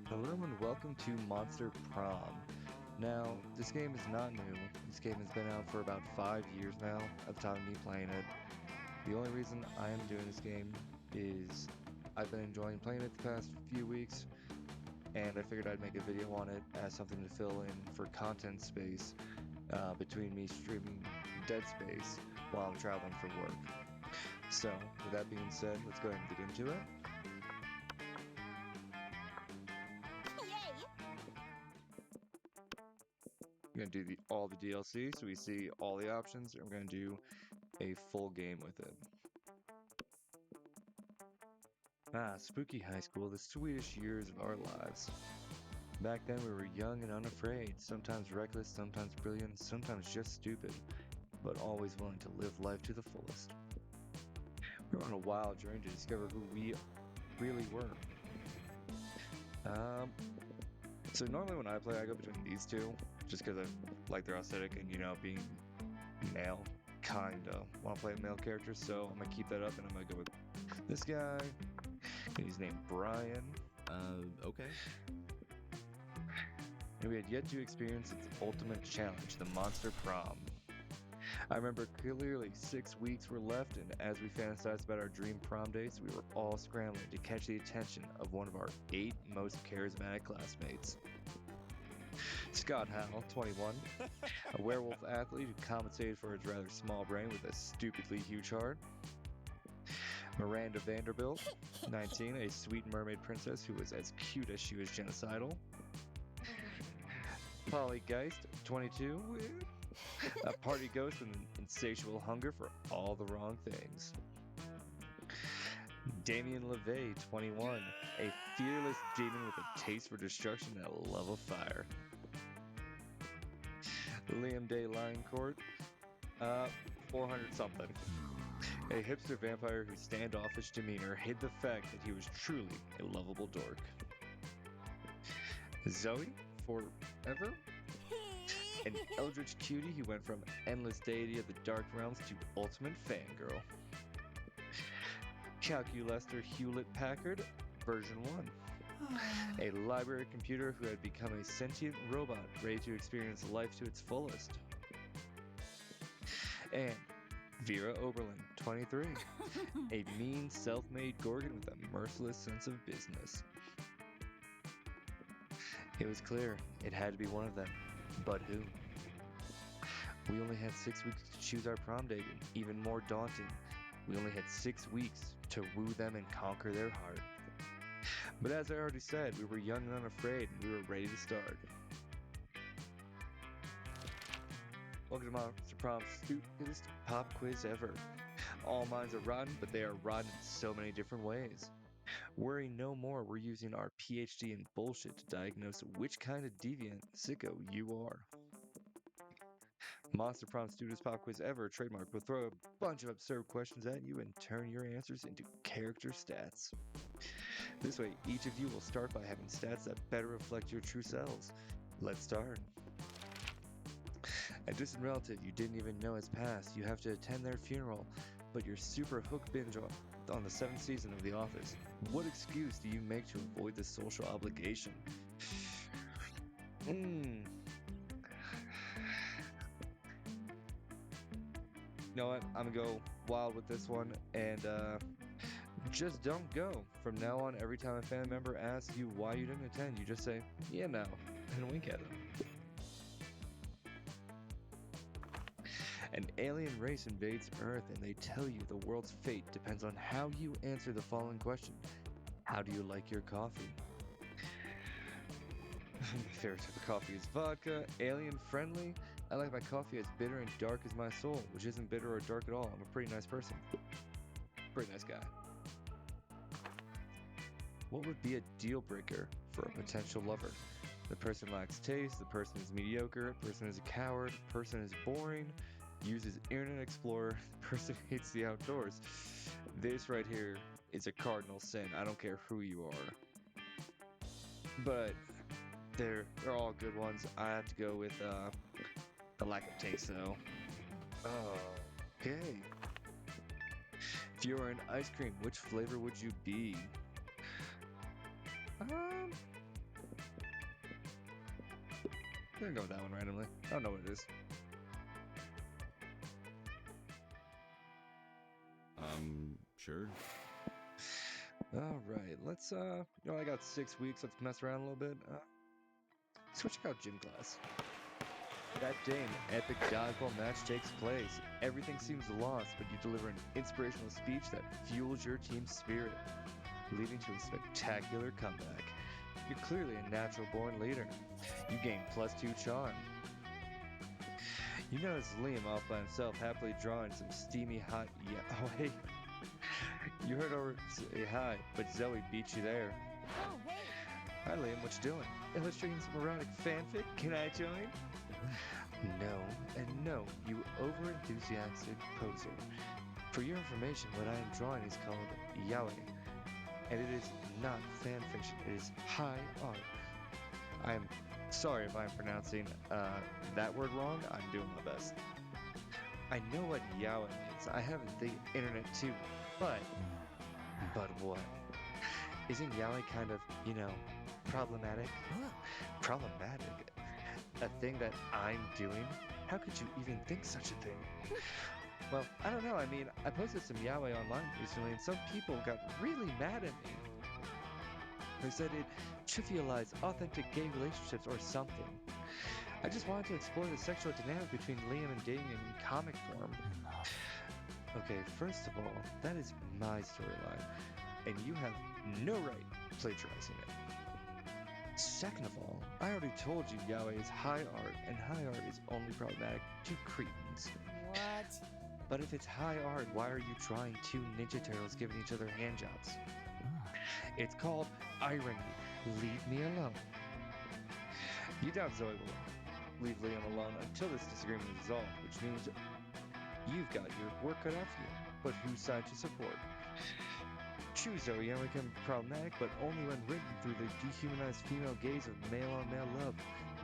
Hello and welcome to Monster Prom. Now, this game is not new. This game has been out for about 5 years now at the time of me playing it. The only reason I am doing this game is I've been enjoying playing it the past few weeks, and I figured I'd make a video on it as something to fill in for content space between me streaming Dead Space while I'm traveling for work. So, with that being said, let's go ahead and get into it. Yay! We're gonna do all the DLC, so we see all the options, and we're gonna do a full game with it. Spooky high school, the sweetest years of our lives. Back then we were young and unafraid, sometimes reckless, sometimes brilliant, sometimes just stupid, but always willing to live life to the fullest. We were on a wild journey to discover who we really were. So normally when I play, I go between these two, just because I like their aesthetic and, being male, kinda want to play a male character, so I'm gonna keep that up and I'm gonna go with this guy. He's named Brian. Okay. And we had yet to experience its ultimate challenge, the Monster Prom. I remember clearly 6 weeks were left, and as we fantasized about our dream prom dates, we were all scrambling to catch the attention of one of our 8 most charismatic classmates. Scott Howell, 21, a werewolf athlete who compensated for his rather small brain with a stupidly huge heart. Miranda Vanderbilt, 19, a sweet mermaid princess who was as cute as she was genocidal. Polly Geist, 22, a party ghost with an insatiable hunger for all the wrong things. Damien LeVay, 21, a fearless demon with a taste for destruction and a love of fire. Liam Day Lioncourt, 400 something. A hipster vampire whose standoffish demeanor hid the fact that he was truly a lovable dork. Zoe, forever? An eldritch cutie who went from endless deity of the dark realms to ultimate fangirl. Calculester Hewlett Packard, version 1. A library computer who had become a sentient robot ready to experience life to its fullest. And Vera Oberlin, 23. A mean, self-made Gorgon with a merciless sense of business. It was clear it had to be one of them. But who? We only had 6 weeks to choose our prom date, and even more daunting, we only had 6 weeks to woo them and conquer their heart. But as I already said, we were young and unafraid, and we were ready to start. Welcome to Monster Prom's stupidest pop quiz ever. All minds are rotten, but they are rotten in so many different ways. Worry no more, we're using our PhD in bullshit to diagnose which kind of deviant sicko you are. Monster Prom's stupidest pop quiz ever, trademark, will throw a bunch of absurd questions at you and turn your answers into character stats. This way, each of you will start by having stats that better reflect your true selves. Let's start. A distant relative you didn't even know has passed. You have to attend their funeral, but you're super hook binge on the 7th season of The Office. What excuse do you make to avoid this social obligation? You know what? I'm gonna go wild with this one and just don't go. From now on, every time a family member asks you why you didn't attend, you just say, yeah, no, and wink at them. An alien race invades Earth and they tell you the world's fate depends on how you answer the following question. How do you like your coffee? My favorite type of coffee is vodka. Alien friendly? I like my coffee as bitter and dark as my soul, which isn't bitter or dark at all. I'm a pretty nice person. Pretty nice guy. What would be a deal breaker for a potential lover? The person lacks taste, the person is mediocre, the person is a coward, the person is boring, uses Internet Explorer, the person hates the outdoors. This right here is a cardinal sin. I don't care who you are. But they're all good ones. I have to go with the lack of taste though. Okay. If you were an ice cream, which flavor would you be? I'm gonna go with that one randomly. I don't know what it is. Sure. All right, let's I got 6 weeks. Let's mess around a little bit. So check out gym class. That day, an epic dodgeball match takes place. Everything seems lost, but you deliver an inspirational speech that fuels your team's spirit, leading to a spectacular comeback. You're clearly a natural born leader. You gain +2 charm. You notice Liam off by himself, happily drawing some steamy hot. Yeah, oh hey, you heard over say hi, but Zoe beat you there. Oh, hey! Hi Liam, what you doing? Illustrating some erotic fanfic? Can I join? No, and no, you over-enthusiastic poser. For your information, what I am drawing is called yaoi, and it is not fan fiction, it is high art. I am sorry if I'm pronouncing that word wrong, I'm doing my best. I know what yaoi means, I have the internet too, but what? Isn't yaoi kind of, problematic? Problematic? A thing that I'm doing? How could you even think such a thing? Well, I don't know. I mean, I posted some yaoi online recently, and some people got really mad at me. They said it trivialized authentic gay relationships or something. I just wanted to explore the sexual dynamic between Liam and dating in comic form. Okay, first of all, that is my storyline, and you have no right plagiarizing it. Second of all, I already told you yaoi is high art, and high art is only problematic to cretins. What? But if it's high art, why are you drawing two Ninja Turtles giving each other handjobs? It's called irony. Leave me alone. You doubt Zoe will leave Liam alone until this disagreement is resolved, which means you've got your work cut out for you. But whose side to support? True, Zoe can become problematic, but only when written through the dehumanized female gaze of male-on-male love.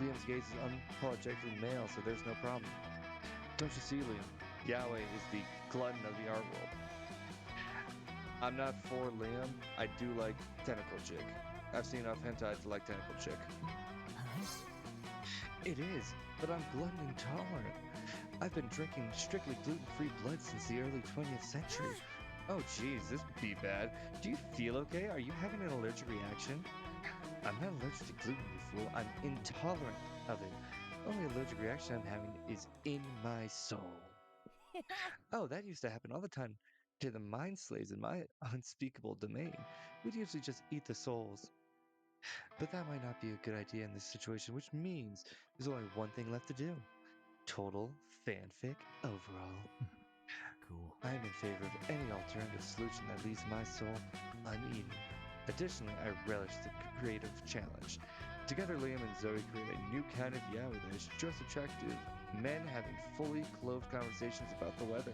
Liam's gaze is unapologetically male, so there's no problem. Don't you see, Liam? Yaoi is the glutton of the art world. I'm not for Liam. I do like Tentacle Chick. I've seen enough hentai to like Tentacle Chick. It is, but I'm glutton intolerant. I've been drinking strictly gluten-free blood since the early 20th century. Oh geez, this would be bad. Do you feel okay? Are you having an allergic reaction? I'm not allergic to gluten, you fool. I'm intolerant of it. Only allergic reaction I'm having is in my soul. Oh, that used to happen all the time to the mind slaves in my unspeakable domain. We'd usually just eat the souls. But that might not be a good idea in this situation, which means there's only one thing left to do. Total fanfic overall. Cool. I am in favor of any alternative solution that leaves my soul uneaten. Additionally, I relish the creative challenge. Together, Liam and Zoe create a new kind of yaoi that is just attractive. Men having fully clothed conversations about the weather.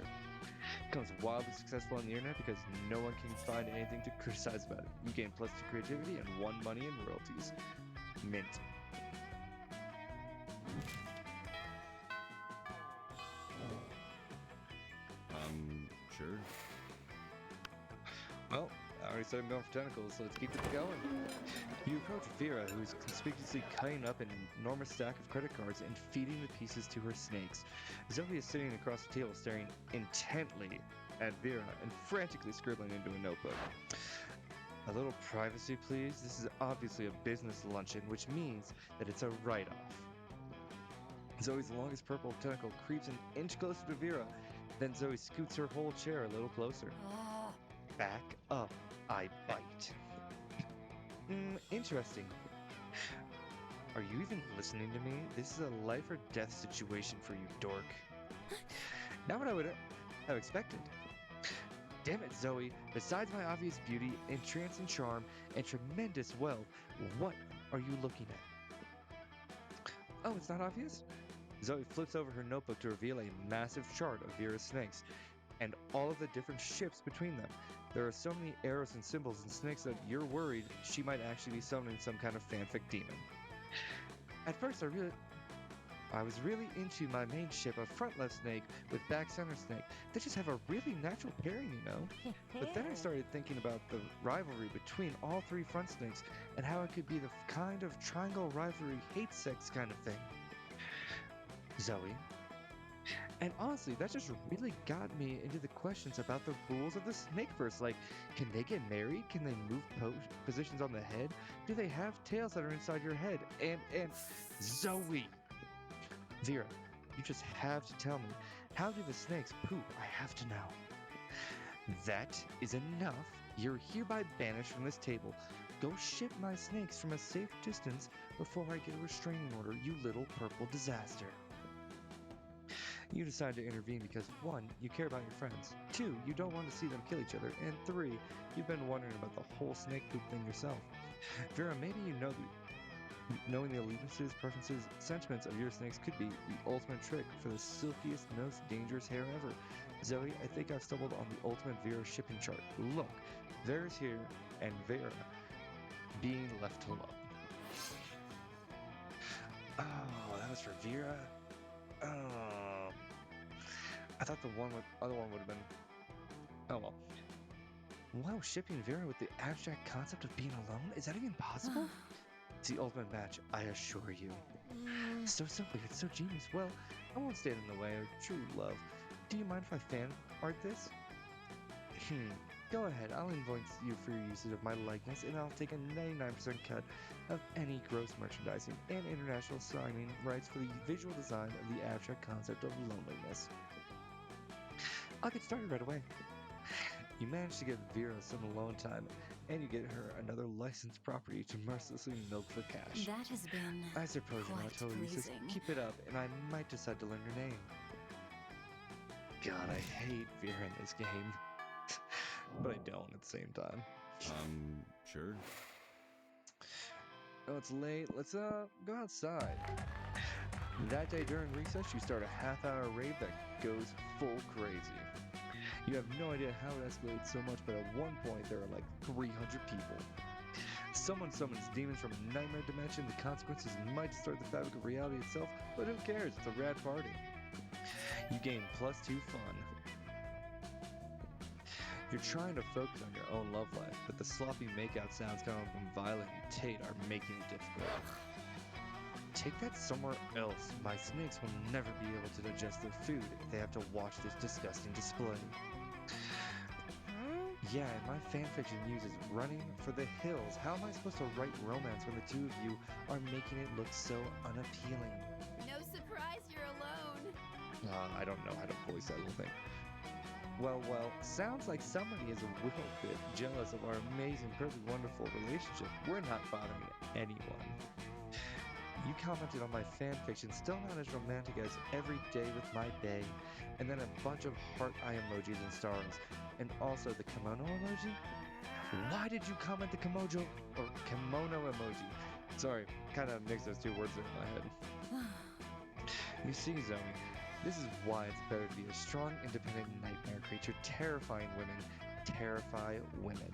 Becomes wildly successful on the internet because no one can find anything to criticize about it. You gain +2 creativity and 1 money in royalties. Mint. Sure. Well, I already said I'm going for tentacles, so let's keep it going. You approach Vera, who is conspicuously cutting up an enormous stack of credit cards and feeding the pieces to her snakes. Zoe is sitting across the table staring intently at Vera and frantically scribbling into a notebook. A little privacy, please. This is obviously a business luncheon, which means that it's a write-off. Zoe's longest purple tentacle creeps an inch closer to Vera. Then Zoe scoots her whole chair a little closer. Back up, I bite. Interesting. Are you even listening to me? This is a life or death situation for you, dork. Not what I would have expected. Damn it, Zoe. Besides my obvious beauty, entrancing charm, and tremendous wealth, what are you looking at? Oh, it's not obvious? Zoe flips over her notebook to reveal a massive chart of Vera's snakes, and all of the different ships between them. There are so many arrows and symbols and snakes that you're worried she might actually be summoning some kind of fanfic demon. At first, I was really into my main ship, a front left snake with back center snake. They just have a really natural pairing, you know? But then I started thinking about the rivalry between all 3 front snakes and how it could be the kind of triangle rivalry hate sex kind of thing. Zoe. And honestly, that just really got me into the questions about the rules of the Snakeverse. Like, can they get married? Can they move positions on the head? Do they have tails that are inside your head? And Zoe, Vera, you just have to tell me, how do the snakes poop? I have to know. That is enough. You're hereby banished from this table. Go ship my snakes from a safe distance before I get a restraining order, you little purple disaster. You decide to intervene because 1. You care about your friends, 2. You don't want to see them kill each other, and 3. You've been wondering about the whole snake poop thing yourself. Vera, maybe you know knowing the allegiances, preferences, sentiments of your snakes could be the ultimate trick for the silkiest, most dangerous hair ever. Zoe, I think I've stumbled on the ultimate Vera shipping chart. Look, Vera's here, and Vera being left alone. Oh, that was for Vera? I thought the other one would have been... Oh well. Wow, shipping Vera with the abstract concept of being alone? Is that even possible? It's the ultimate match, I assure you. So simple, it's so genius. Well, I won't stand in the way of true love. Do you mind if I fan art this? Go ahead, I'll invoice you for your usage of my likeness, and I'll take a 99% cut of any gross merchandising and international signing rights for the visual design of the abstract concept of loneliness. I'll get started right away. You manage to get Vera some alone time, and you get her another licensed property to mercilessly milk for cash. That has been I suppose you're not totally useless. Keep it up, and I might decide to learn your name. God, I hate Vera in this game. But I don't at the same time. Sure. Oh, it's late. Let's go outside. That day during recess, you start a half-hour raid that goes full crazy. You have no idea how it escalated so much, but at one point there are like 300 people. Someone summons demons from a nightmare dimension. The consequences might distort the fabric of reality itself, but who cares? It's a rad party. You gain +2 fun. You're trying to focus on your own love life, but the sloppy makeout sounds coming from Violet and Tate are making it difficult. Take that somewhere else. My snakes will never be able to digest their food if they have to watch this disgusting display. Yeah, and my fanfiction uses running for the hills. How am I supposed to write romance when the two of you are making it look so unappealing? No surprise you're alone. I don't know how to voice that little thing. Well, sounds like somebody is a little bit jealous of our amazing, perfect, wonderful relationship. We're not bothering anyone. You commented on my fanfiction, still not as romantic as Every Day with My Bae, and then a bunch of heart eye emojis and stars, and also the kimono emoji? Why did you comment the kimono emoji? Sorry, kind of mixed those two words in my head. You see, Zoe, this is why it's better to be a strong, independent nightmare creature. Terrifying women terrify women.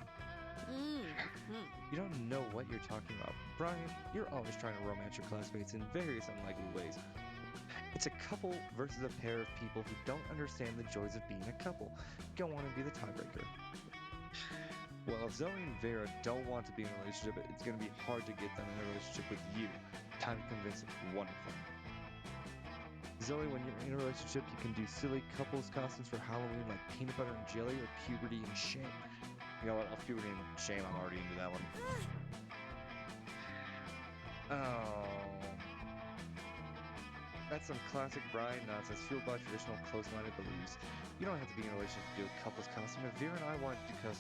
You don't know what you're talking about. Brian, you're always trying to romance your classmates in various unlikely ways. It's a couple versus a pair of people who don't understand the joys of being a couple. Go on and be the tiebreaker. Well, if Zoe and Vera don't want to be in a relationship, it's going to be hard to get them in a relationship with you. Time to convince one of them. Zoe, when you're in a relationship, you can do silly couples costumes for Halloween like peanut butter and jelly or puberty and shame. You know what? I'll puberty and shame. I'm already into that one. Oh. That's some classic Brian nonsense fueled by traditional close-minded beliefs. You don't have to be in a relationship to do a couple's costume. If Vera and I wanted to do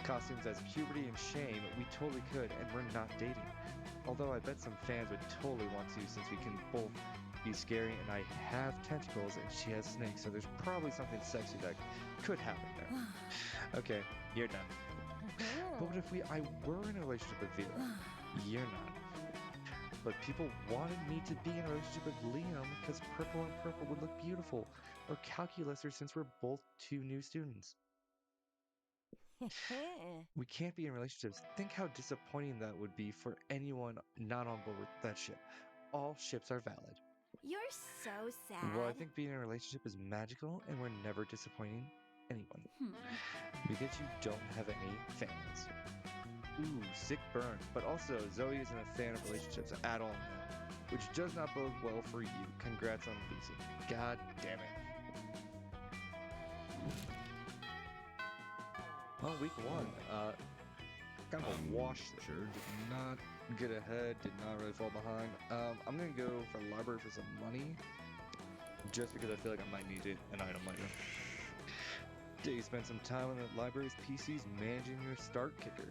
costumes as puberty and shame, we totally could, and we're not dating. Although I bet some fans would totally want to since we can both be scary and I have tentacles and she has snakes, so there's probably something sexy that could happen there. Okay, you're done. But what if I were in a relationship with Vera? You're not. But people wanted me to be in a relationship with Liam because purple and purple would look beautiful. Or calculus, or since we're both 2 new students. We can't be in relationships. Think how disappointing that would be for anyone not on board with that ship. All ships are valid. You're so sad. Well, I think being in a relationship is magical and we're never disappointing anyone. Because you don't have any fans. Ooh, sick burn. But also, Zoe isn't a fan of relationships at all now. which does not bode well for you. Congrats on losing. God damn it. Well, week one, kind of a wash. Sure. Did not get ahead, did not really fall behind. I'm gonna go for the library for some money, just because I feel like I might need it, an item later. Today you spend some time on the library's PCs managing your start kicker.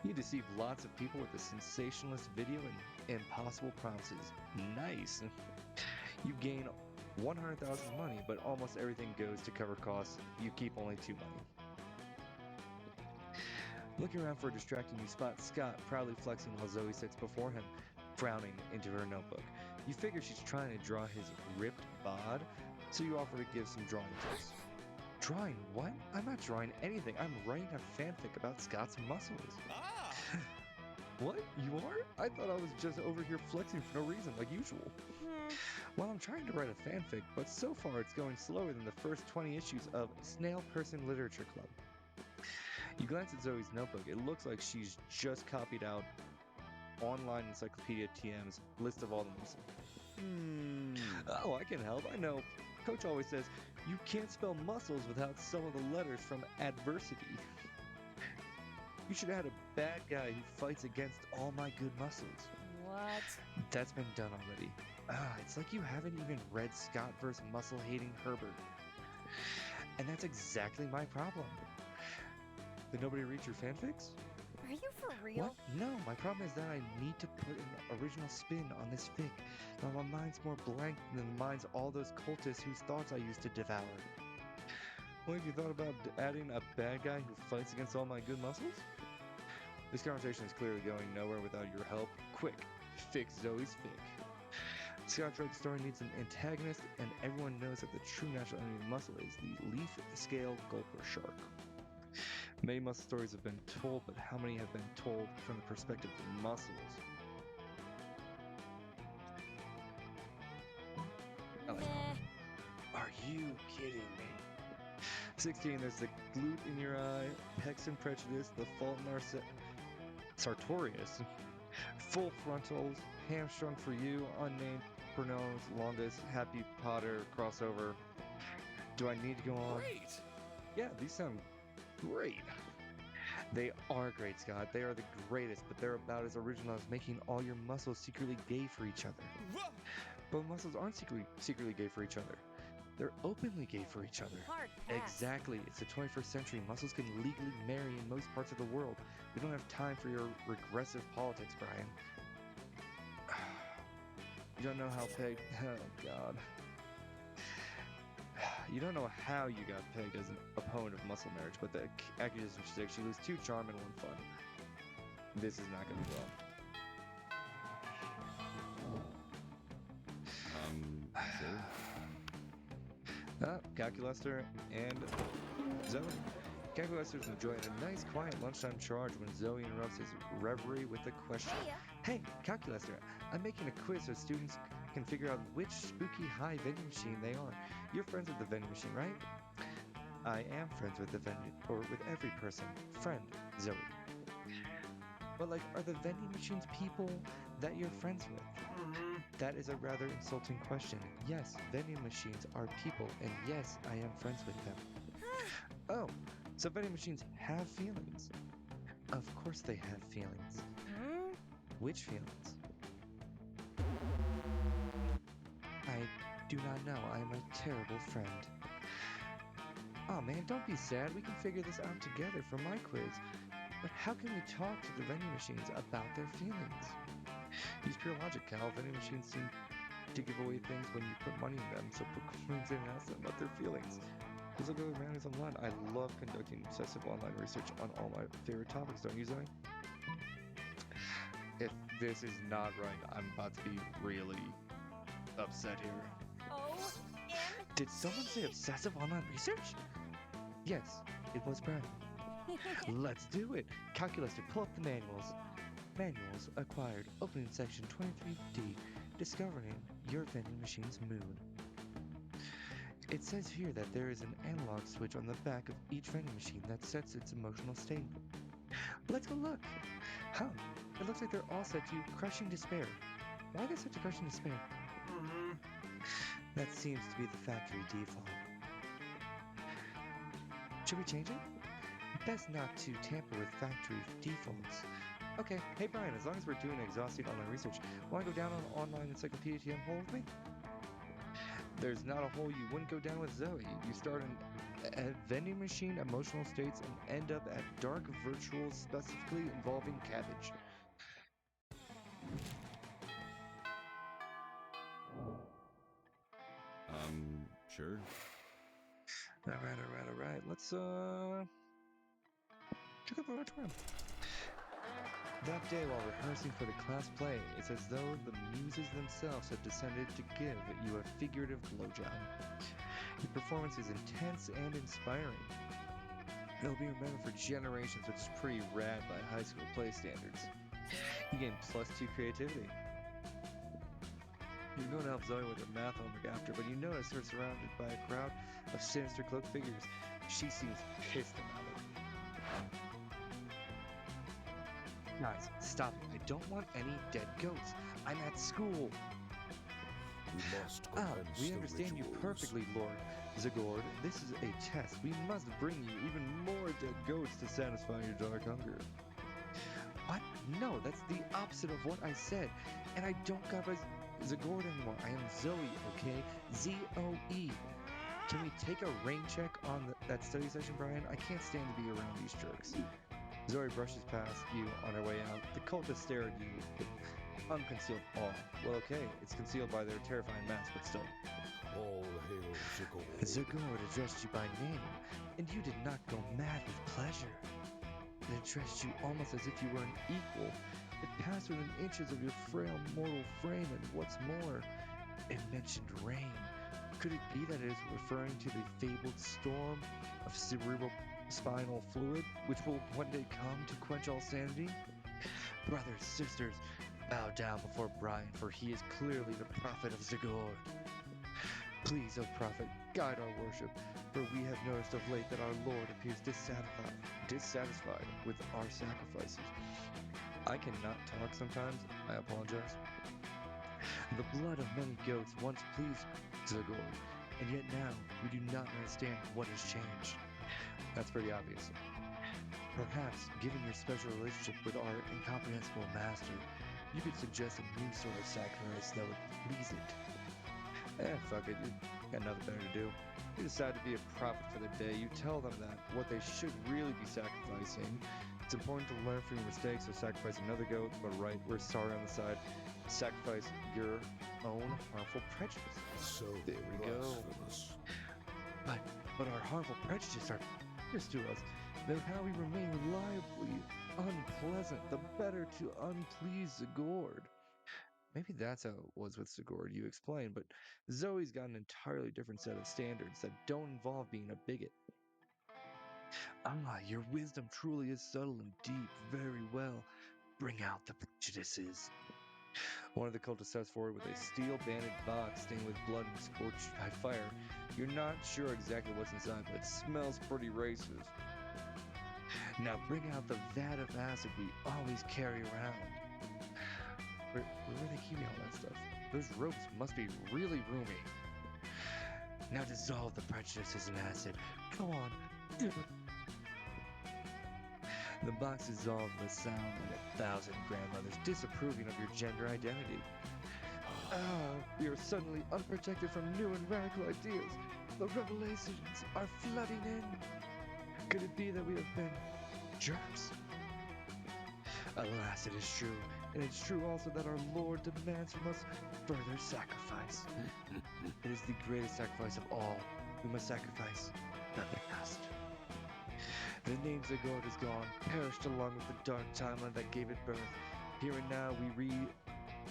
You deceive lots of people with a sensationalist video and impossible promises. Nice! You gain 100,000 money, but almost everything goes to cover costs. You keep only 2 money. Looking around for a distracting new spot, Scott proudly flexing while Zoe sits before him, frowning into her notebook. You figure she's trying to draw his ripped bod, so you offer to give some drawing tips. Drawing what? I'm not drawing anything. I'm writing a fanfic about Scott's muscles. Ah! What? You are? I thought I was just over here flexing for no reason, like usual. Well, I'm trying to write a fanfic, but so far it's going slower than the first 20 issues of Snail Person Literature Club. You glance at Zoe's notebook. It looks like she's just copied out online Encyclopedia TM's list of all the muscles. Oh, I can help. I know. Coach always says, you can't spell muscles without some of the letters from adversity. You should add a bad guy who fights against all my good muscles. What? That's been done already. It's like you haven't even read Scott vs. Muscle-hating Herbert. And that's exactly my problem. Did nobody read your fanfics? Are you for real? What? No, my problem is that I need to put an original spin on this fic. Now my mind's more blank than the minds of all those cultists whose thoughts I used to devour. Well, have you thought about adding a bad guy who fights against all my good muscles? This conversation is clearly going nowhere without your help. Quick, fix Zoe's fic. Scott's Red Story needs an antagonist, and everyone knows that the true natural enemy of muscle is the leaf scale gulper shark. Many muscle stories have been told, but how many have been told from the perspective of muscles? I like Are you kidding me? 16, there's the glute in your eye, pecs and prejudice, the fault in our sartorius, full frontals, hamstrung for you, unnamed pronounce, longest, happy Potter crossover. Do I need to go on? Great! Yeah, these sound great. They are great, Scott. They are the greatest, but they're about as original as making all your muscles secretly gay for each other. But muscles aren't secretly gay for each other. They're openly gay for each other. Hard pass. Exactly. It's the 21st century. Muscles can legally marry in most parts of the world. We don't have time for your regressive politics, Brian. You don't know how pegged... Oh, God. You don't know how you got pegged as an opponent of muscle marriage, but the accusation sticks. You lose 2 charm and 1 fun. This is not going to be well. Sure. Calculaster and Zoe. Calculaster's enjoying a nice quiet lunchtime charge when Zoe interrupts his reverie with a question. Hey, Calculaster, I'm making a quiz so students can figure out which spooky high vending machine they are. You're friends with the vending machine, right? I am friends with the vending, or with every person. Friend, Zoe. But like, are the vending machines people that you're friends with? That is a rather insulting question. Yes, vending machines are people, and yes, I am friends with them. Oh, so vending machines have feelings. Of course they have feelings. Which feelings? I do not know. I am a terrible friend. Oh man, don't be sad. We can figure this out together for my quiz. But how can we talk to the vending machines about their feelings? Use pure logic, Cal. Vending machines seem to give away things when you put money in them, so put coins in and ask them about their feelings. Just look at the manuals online. I love conducting obsessive online research on all my favorite topics, don't you, Zoe? If this is not right, I'm about to be really upset here. Did someone say obsessive online research? Yes, it was Brian. Let's do it. Calculator, pull up the manuals. Manuals acquired. Opening section 23D. Discovering your vending machine's mood. It says here that there is an analog switch on the back of each vending machine that sets its emotional state. Let's go look. Huh. It looks like they're all set to crushing despair. Why get such a crushing despair? That seems to be the factory default. Should we change it? Best not to tamper with factory defaults. Okay, hey Brian, as long as we're doing exhaustive online research, want to go down on online encyclopedia TM hole with me? There's not a hole you wouldn't go down with Zoe. You start a vending machine, emotional states, and end up at dark virtuals specifically involving cabbage. Sure. Alright. Let's check out the auditorium. That day, while rehearsing for the class play, it's as though the muses themselves have descended to give you a figurative blowjob. Your performance is intense and inspiring. It'll be remembered for generations, which is pretty rad by high school play standards. You gain +2 creativity. You're going to help Zoe with her math homework after, but you notice her surrounded by a crowd of sinister cloaked figures. She seems pissed about it. Guys, stop it. I don't want any dead goats. I'm at school. We must We understand you perfectly, Lord Zagord. This is a test. We must bring you even more dead goats to satisfy your dark hunger. What? No, that's the opposite of what I said. And I don't got a Zagord anymore. I am Zoe, okay? Z-O-E. Can we take a rain check on that study session, Brian? I can't stand to be around these jerks. Zoe brushes past you on her way out. The cultists stare at you with unconcealed awe. Well, okay, it's concealed by their terrifying mask, but still. All hail Zagor. Zagord addressed you by name, and you did not go mad with pleasure. It addressed you almost as if you were an equal. It passed within inches of your frail mortal frame, and what's more, it mentioned rain. Could it be that it is referring to the fabled storm of cerebral spinal fluid, which will one day come to quench all sanity? Brothers, sisters, bow down before Brian, for he is clearly the prophet of Zagord. Please, O prophet, guide our worship, for we have noticed of late that our Lord appears dissatisfied with our sacrifices. I cannot talk sometimes. I apologize. The blood of many goats once pleased Zagord, and yet now we do not understand what has changed. That's pretty obvious. Perhaps, given your special relationship with our incomprehensible master, you could suggest a new sort of sacrifice that would please it. Fuck it, you got nothing better to do. You decide to be a prophet for the day. You tell them that what they should really be sacrificing. It's important to learn from your mistakes, so sacrifice another goat, but right, we're sorry on the side. Sacrifice your own harmful prejudice. So there we go. blasphemous. But our harmful prejudices are dangerous to us. Though how we remain reliably unpleasant, the better to unplease Zagord. Maybe that's how it was with Zagord, you explained, but Zoe's got an entirely different set of standards that don't involve being a bigot. Your wisdom truly is subtle and deep. Very well. Bring out the prejudices. One of the cultists steps forward with a steel-banded box stained with blood and scorched by fire. You're not sure exactly what's inside, but it smells pretty racist. Now bring out the vat of acid we always carry around. Where are they keeping all that stuff? Those ropes must be really roomy. Now dissolve the prejudices in acid. Go on. The box dissolved with a sound like 1,000 grandmothers disapproving of your gender identity. We are suddenly unprotected from new and radical ideas. The revelations are flooding in. Could it be that we have been jerks? Alas, it is true. And it's true also that our Lord demands from us further sacrifice. It is the greatest sacrifice of all. We must sacrifice the past. The name Zagord is gone, perished along with the dark timeline that gave it birth. Here and now we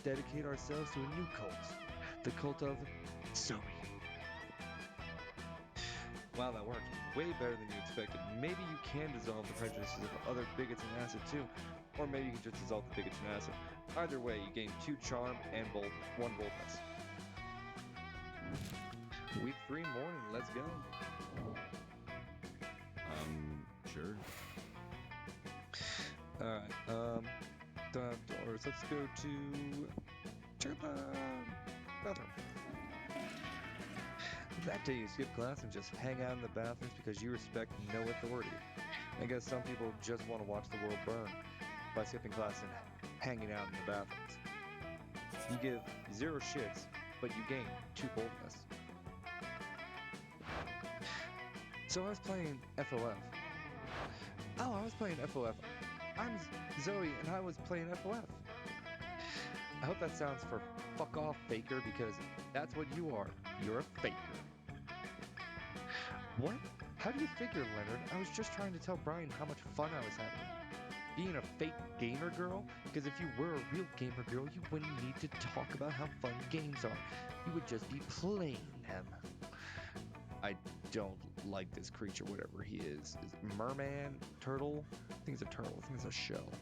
rededicate ourselves to a new cult. The cult of Zoe. Wow, that worked way better than you expected. Maybe you can dissolve the prejudices of other bigots in acid too. Or maybe you can just dissolve the bigots in acid. Either way, you gain 2 charm and 1 boldness. Week 3 morning, let's go. Sure. Alright, doors. Let's go to to the bathroom. That day you skip class and just hang out in the bathrooms because you respect no authority. I guess some people just want to watch the world burn by skipping class and hanging out in the bathrooms. You give 0 shits, but you gain 2 boldness. So I was playing FOF. Oh, I was playing FOF. I'm Zoe and I was playing FOF. I hope that sounds for fuck off, faker, because that's what you are. You're a faker. What? How do you figure, Leonard? I was just trying to tell Brian how much fun I was having. Being a fake gamer girl? Because if you were a real gamer girl, you wouldn't need to talk about how fun games are. You would just be playing them. I don't like this creature, whatever he is. Is it merman? Turtle? I think it's a turtle. I think it's a shell.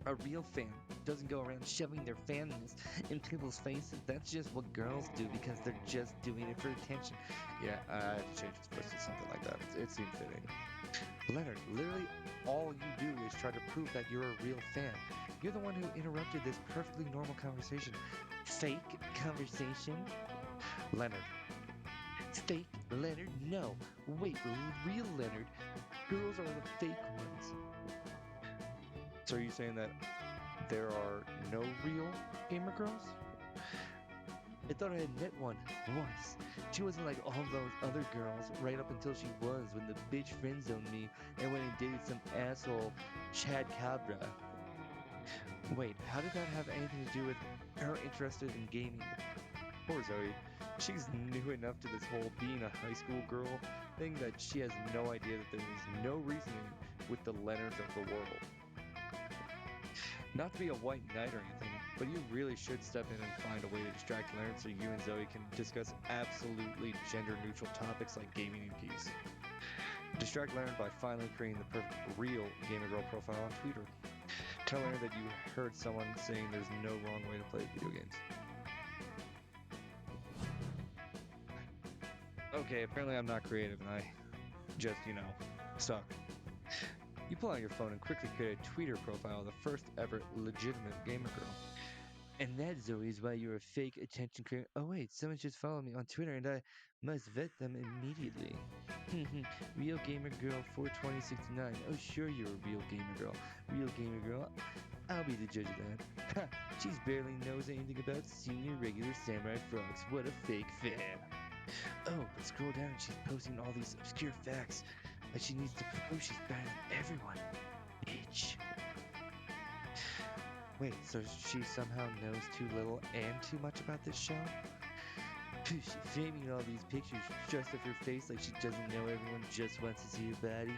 A real fan doesn't go around shoving their fanness in people's faces. That's just what girls do because they're just doing it for attention. Yeah, I have to change its voice to something like that. It seems fitting. Leonard, literally all you do is try to prove that you're a real fan. You're the one who interrupted this perfectly normal conversation. Fake conversation? Leonard. Fake Leonard? No. Wait, real Leonard. Girls are the fake ones. So are you saying that there are no real gamer girls? I thought I had met one once. She wasn't like all those other girls right up until she was when the bitch friend-zoned me and went and dated some asshole Chad Cabra. Wait, how did that have anything to do with her interested in gaming? Poor Zoe. She's new enough to this whole being a high school girl thing that she has no idea that there is no reasoning with the Leonards of the world. Not to be a white knight or anything, but you really should step in and find a way to distract Leonard so you and Zoe can discuss absolutely gender-neutral topics like gaming and peace. Distract Leonard by finally creating the perfect real gamer girl profile on Twitter. Tell Leonard that you heard someone saying there's no wrong way to play video games. Okay, apparently I'm not creative and I just, suck. You pull out your phone and quickly create a Twitter profile of the first ever legitimate gamer girl. And that, Zoe, is why you're a fake attention creator. Oh wait, someone just followed me on Twitter and I must vet them immediately. Real gamer girl 42069. Oh sure you're a real gamer girl. Real gamer girl. I'll be the judge of that. She's barely knows anything about senior regular samurai frogs. What a fake fan. Oh, but scroll down and she's posting all these obscure facts. But she needs to prove she's better than everyone. Bitch. Wait, so she somehow knows too little and too much about this show? She's framing all these pictures just of her face like she doesn't know everyone just wants to see her body.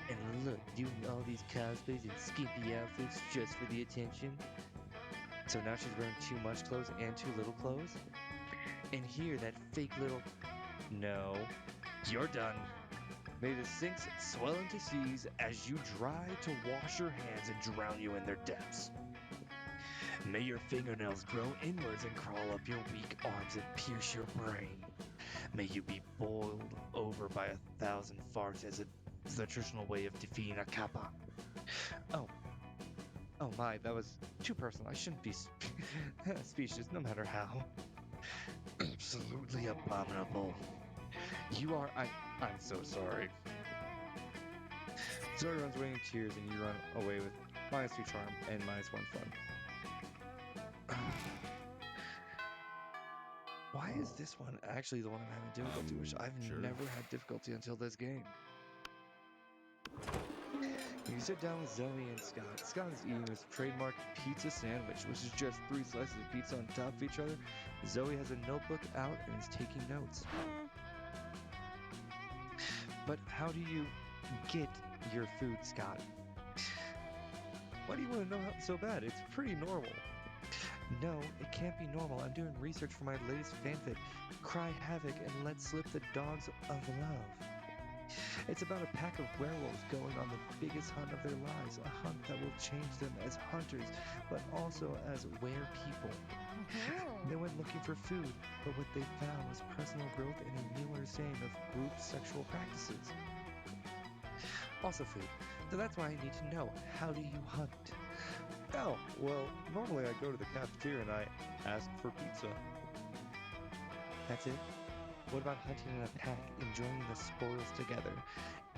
And look, doing all these cosplays and skimpy outfits just for the attention. So now she's wearing too much clothes and too little clothes? And here, that fake little... No. You're done. May the sinks swell into seas as you try to wash your hands and drown you in their depths. May your fingernails grow inwards and crawl up your weak arms and pierce your brain. May you be boiled over by 1,000 farts as the traditional way of defeating a kappa. Oh my, that was too personal. I shouldn't be specious, no matter how. Absolutely abominable. You are... I'm so sorry. Zoe runs away in tears and you run away with -2 charm and -1 fun. Why is this one actually the one I'm having difficulty with? I've never had difficulty until this game. You sit down with Zoe and Scott. Scott is eating his trademark pizza sandwich, which is just 3 slices of pizza on top of each other. Zoe has a notebook out and is taking notes. But how do you get your food, Scott? Why do you want to know so bad? It's pretty normal. No, it can't be normal. I'm doing research for my latest fanfic, Cry Havoc and Let Slip the Dogs of Love. It's about a pack of werewolves going on the biggest hunt of their lives, a hunt that will change them as hunters, but also as were-people. They went looking for food, but what they found was personal growth and a new understanding of group sexual practices. Also food. So that's why I need to know, how do you hunt? Oh, well, normally I go to the cafeteria and I ask for pizza. That's it? What about hunting in a pack, enjoying the spoils together,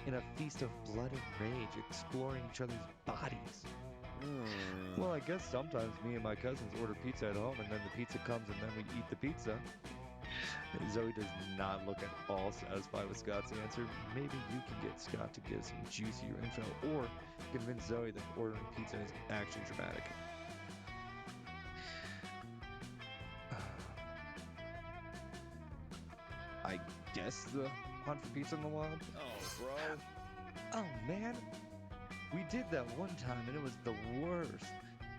in a feast of blood and rage, exploring each other's bodies? Well, I guess sometimes me and my cousins order pizza at home and then the pizza comes and then we eat the pizza. Zoe does not look at all satisfied with Scott's answer. Maybe you can get Scott to give some juicier info or convince Zoe that ordering pizza is actually dramatic. I guess the hunt for pizza in the wild? Oh, bro. Oh man, we did that one time and it was the worst.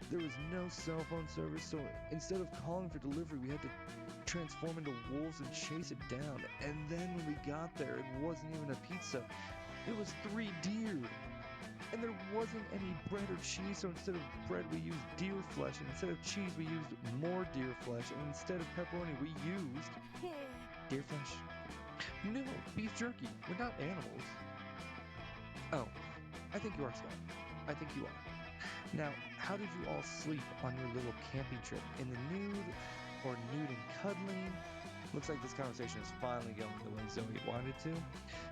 There was no cell phone service, so instead of calling for delivery, we had to transform into wolves and chase it down. And then when we got there, it wasn't even a pizza. It was 3 deer. And there wasn't any bread or cheese, so instead of bread, we used deer flesh. And instead of cheese, we used more deer flesh. And instead of pepperoni, we used deer flesh. No, beef jerky. We're not animals. Oh, I think you are, Scott. I think you are. Now, how did you all sleep on your little camping trip? In the nude or nude and cuddling? Looks like this conversation is finally going the way Zoe wanted to.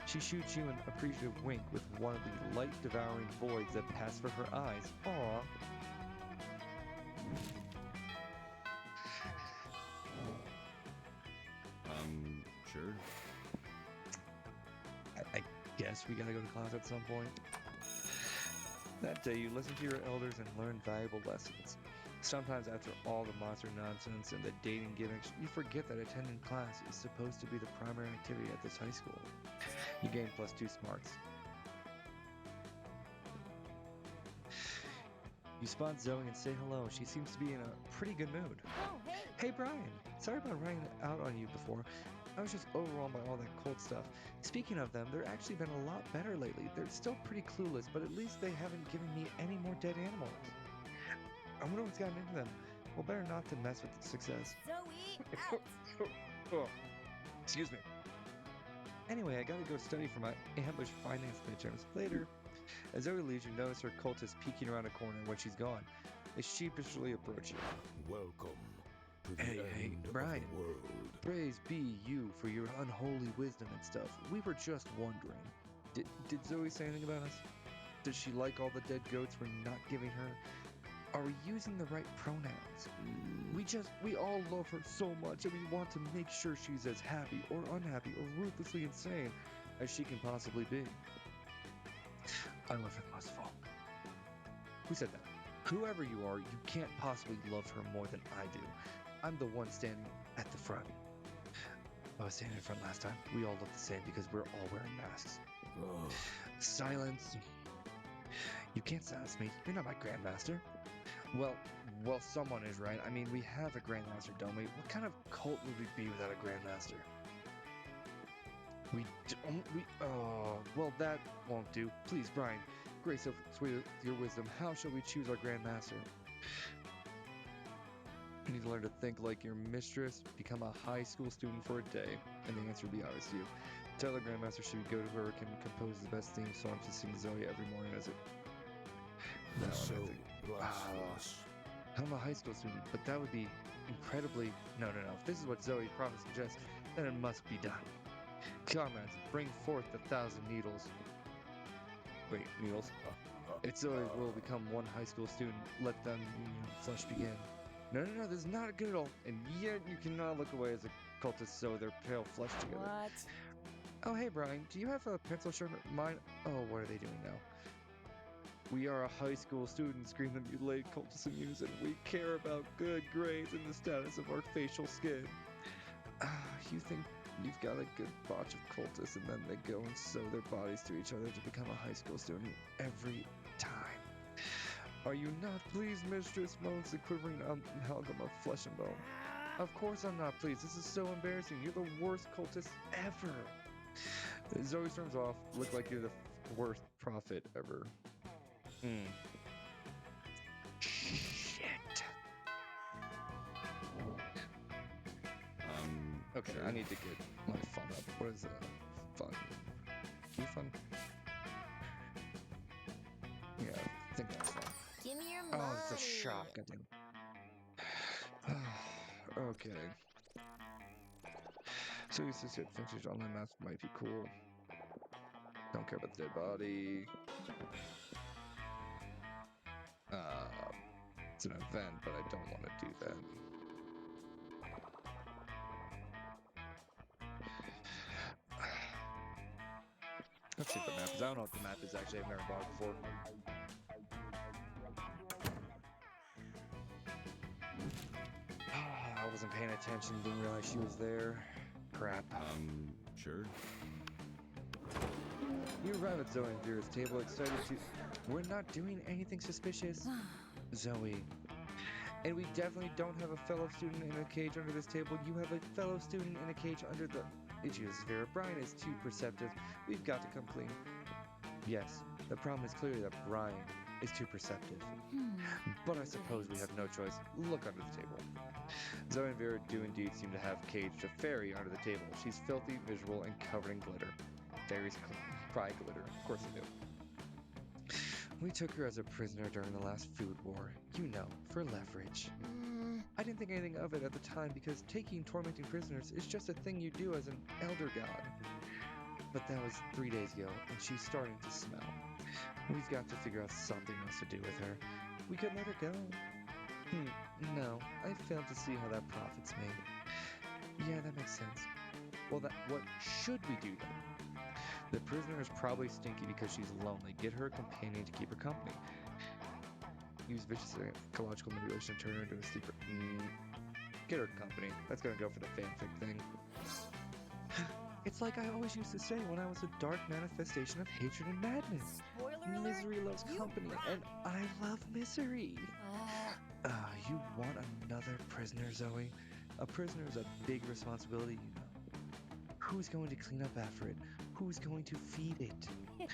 She shoots you an appreciative wink with one of the light-devouring voids that pass for her eyes. Aww. Sure. I guess we gotta go to class at some point. That day, you listen to your elders and learn valuable lessons. Sometimes after all the monster nonsense and the dating gimmicks, you forget that attending class is supposed to be the primary activity at this high school. You gain +2 smarts. You spot Zoe and say hello. She seems to be in a pretty good mood. Oh, hey. Hey Brian, sorry about running out on you before. I was just overwhelmed by all that cult stuff. Speaking of them, they're actually been a lot better lately. They're still pretty clueless, but at least they haven't given me any more dead animals. I wonder what's gotten into them. Well, better not to mess with the success. Zoe, out. Oh, excuse me. Anyway, I gotta go study for my ambush finance midterms later. As Zoe leaves, you notice her cultist peeking around a corner when she's gone. They sheepishly approach you. Welcome to the Hey, end Brian. of the world. Praise be you for your unholy wisdom and stuff. We were just wondering. Did Zoe say anything about us? Does she like all the dead goats we're not giving her? Are we using the right pronouns? We all love her so much and we want to make sure she's as happy or unhappy or ruthlessly insane as she can possibly be. I love her most of all. Who said that? Whoever you are, you can't possibly love her more than I do. I'm the one standing at the front. I was standing in front last time. We all look the same because we're all wearing masks. Ugh. Silence. You can't silence me. You're not my grandmaster. Well, someone is, right? I mean, we have a grandmaster, don't we? What kind of cult would we be without a grandmaster? Well, that won't do. Please, Brian, grace of your wisdom, how shall we choose our grandmaster? You need to learn to think like your mistress, become a high school student for a day, and the answer will be obvious to you. Tell the grandmaster she would go to whoever can compose the best theme song to sing Zoe every morning as it. No, So I think. blasphemous. I'm a high school student, but that would be incredibly. No. If this is what Zoe Prophet suggests, then it must be done. Comrades, bring forth 1,000 needles. Wait, needles? It's Zoe will become one high school student. Let them flesh begin. No, this is not good at all. And yet you cannot look away as a cultist sew their pale flesh together. What? Oh, hey, Brian, do you have a pencil sharpener? Mine? Oh, what are they doing now? We are a high school student, scream the mutilated cultists in unison. We care about good grades and the status of our facial skin. You think you've got a good batch of cultists and then they go and sew their bodies to each other to become a high school student every time. Are you not pleased, mistress? Moans the quivering amalgam of flesh and bone. Of course I'm not pleased. This is so embarrassing. You're the worst cultist ever. Zoe storms off. Look like you're the worst prophet ever. Shit. Okay, Sure. I need to get my fun up. What is fun? Be fun? Yeah, I think that's fun. Give me your money. Oh, it's a shop. Goddamn. Okay. So you said vintage online maps might be cool. Don't care about the dead body. It's an event, but I don't want to do that. Let's see what the map is. I don't know what the map is actually. I've never bought it before. I wasn't paying attention. Didn't realize she was there. Crap. Sure. You arrive at Zoe and Vera's table, excited to. We're not doing anything suspicious, Zoe. And we definitely don't have a fellow student in a cage under this table. You have a fellow student in a cage under the. Jesus, Vera. Brian is too perceptive. We've got to come clean. Yes, the problem is clearly that Brian is too perceptive. But I suppose we have no choice. Look under the table. Zoe and Vera do indeed seem to have caged a fairy under the table. She's filthy, visual, and covered in glitter. Fairies cry glitter. Of course they do. We took her as a prisoner during the last food war. You know, for leverage. I didn't think anything of it at the time because taking tormenting prisoners is just a thing you do as an elder god. But that was 3 days ago, and she's starting to smell. We've got to figure out something else to do with her. We could let her go. No, I failed to see how that profits me. Yeah, that makes sense. Well, what should we do then? The prisoner is probably stinky because she's lonely. Get her a companion to keep her company. Use vicious ecological manipulation to turn her into a sleeper. Get her company. That's gonna go for the fanfic thing. It's like I always used to say when I was a dark manifestation of hatred and madness. Spoiler alert, Misery loves you company, rock. and I love misery. You want another prisoner, Zoe? A prisoner is a big responsibility, you know. Who's going to clean up after it? Who's going to feed it?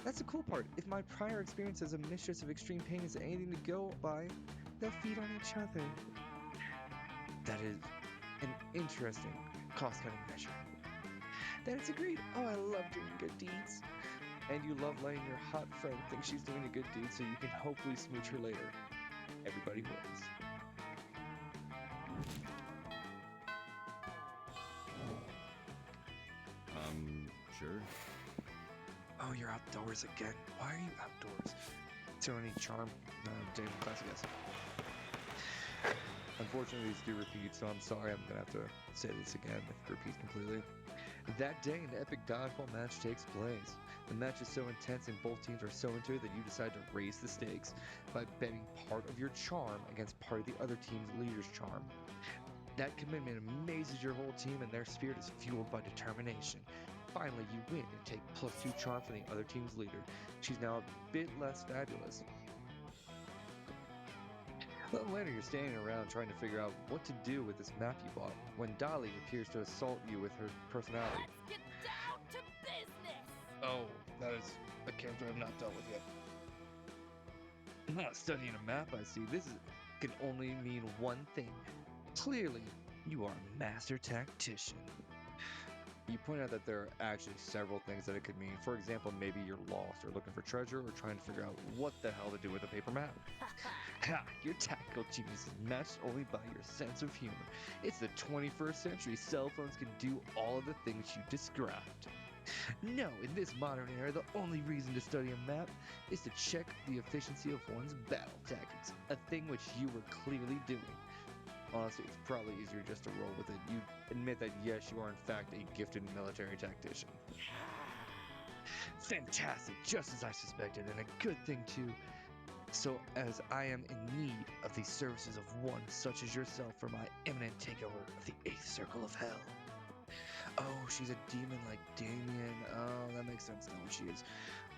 That's the cool part. If my prior experience as a mistress of extreme pain is anything to go by, they'll feed on each other. That is an interesting cost-cutting measure. Then it's agreed. Oh, I love doing good deeds. And you love letting your hot friend think she's doing a good deed so you can hopefully smooch her later. Everybody wins. Sure. Oh, you're outdoors again. Why are you outdoors? Is there any charm? Day in class, I guess. Unfortunately, these do repeat, so I'm sorry. I'm gonna have to say this again if it repeats completely. That day, an epic dodgeball match takes place. The match is so intense and both teams are so into it that you decide to raise the stakes by betting part of your charm against part of the other team's leader's charm. That commitment amazes your whole team and their spirit is fueled by determination. Finally, you win and take +2 charm from the other team's leader. She's now a bit less fabulous. A little later, you're standing around trying to figure out what to do with this map you bought when Dolly appears to assault you with her personality. Let's get down to business. Oh, that is a character I've not dealt with yet. I'm not studying a map, I see. Can only mean one thing. Clearly, you are a master tactician. You point out that there are actually several things that it could mean. For example, maybe you're lost or looking for treasure or trying to figure out what the hell to do with a paper map. Ha! Your tactical genius is matched only by your sense of humor. It's the 21st century. Cell phones can do all of the things you described. No, in this modern era, the only reason to study a map is to check the efficiency of one's battle tactics, a thing which you were clearly doing. Honestly, it's probably easier just to roll with it. You admit that yes, you are in fact a gifted military tactician. Fantastic, just as I suspected, and a good thing too. So as I am in need of the services of one such as yourself for my imminent takeover of the 8th Circle of Hell. Oh, she's a demon like Damien. Oh, that makes sense now what she is.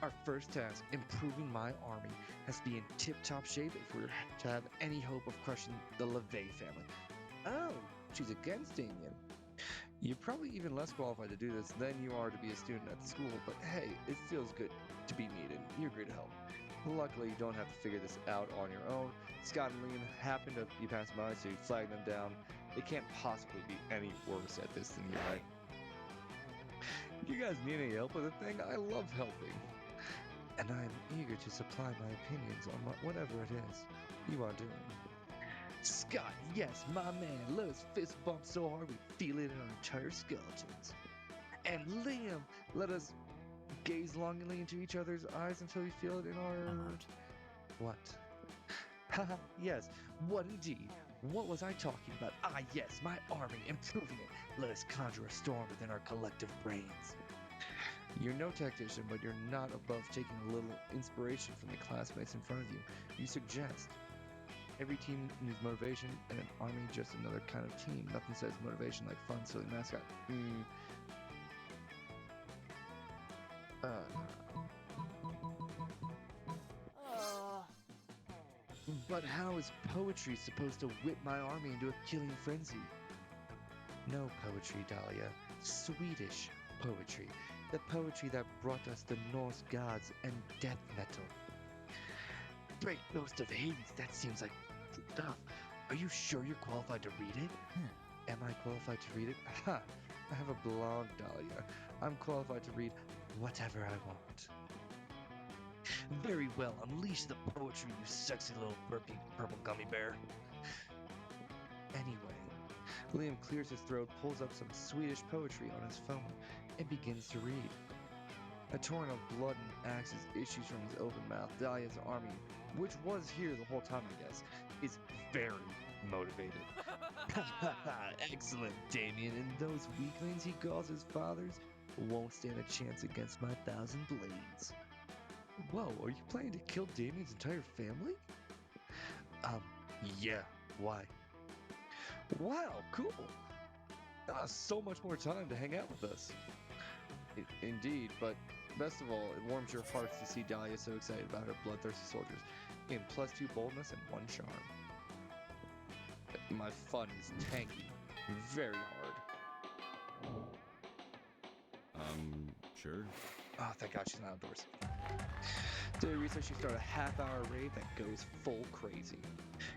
Our first task, improving my army, has to be in tip-top shape if we're to have any hope of crushing the LeVay family. Oh, she's against Damien. You're probably even less qualified to do this than you are to be a student at the school, but hey, it feels good to be needed. You agree to help. Luckily, you don't have to figure this out on your own. Scott and Liam happen to be passing by, so you flag them down. It can't possibly be any worse at this than you, right? You guys need any help with a thing? I love helping. and I am eager to supply my opinions on whatever it is you are doing. Scott, yes, my man, let us fist bump so hard we feel it in our entire skeletons. And Liam, let us gaze longingly into each other's eyes until we feel it in our... I'm out. What? Haha, yes, what indeed? What was I talking about? Ah, yes, my army, improving it. Let us conjure a storm within our collective brains. You're no tactician, but you're not above taking a little inspiration from the classmates in front of you. You suggest. Every team needs motivation, and an army just another kind of team. Nothing says motivation like fun, silly mascot. Oh. But how is poetry supposed to whip my army into a killing frenzy? No poetry, Dahlia. Swedish poetry. The poetry that brought us the Norse gods and death metal. Great Ghost of Hades, that seems like stuff. Are you sure you're qualified to read it? Am I qualified to read it? Ha! I have a blog, Dahlia. I'm qualified to read whatever I want. Very well, unleash the poetry, you sexy little burpy purple gummy bear. Anyway, Liam clears his throat, pulls up some Swedish poetry on his phone, and begins to read. A torrent of blood and axes issues from his open mouth. Dahlia's army, which was here the whole time, I guess, is very motivated. Excellent, Damien, and those weaklings he calls his fathers won't stand a chance against my 1,000 blades. Whoa, are you planning to kill Damien's entire family? Yeah, why? Wow, cool. So much more time to hang out with us. Indeed, but best of all, it warms your hearts to see Dahlia so excited about her bloodthirsty soldiers. In +2 boldness and 1 charm. My fun is tanky. Very hard. Sure. Oh, thank God she's not outdoors. Today, research, you start a half-hour raid that goes full crazy.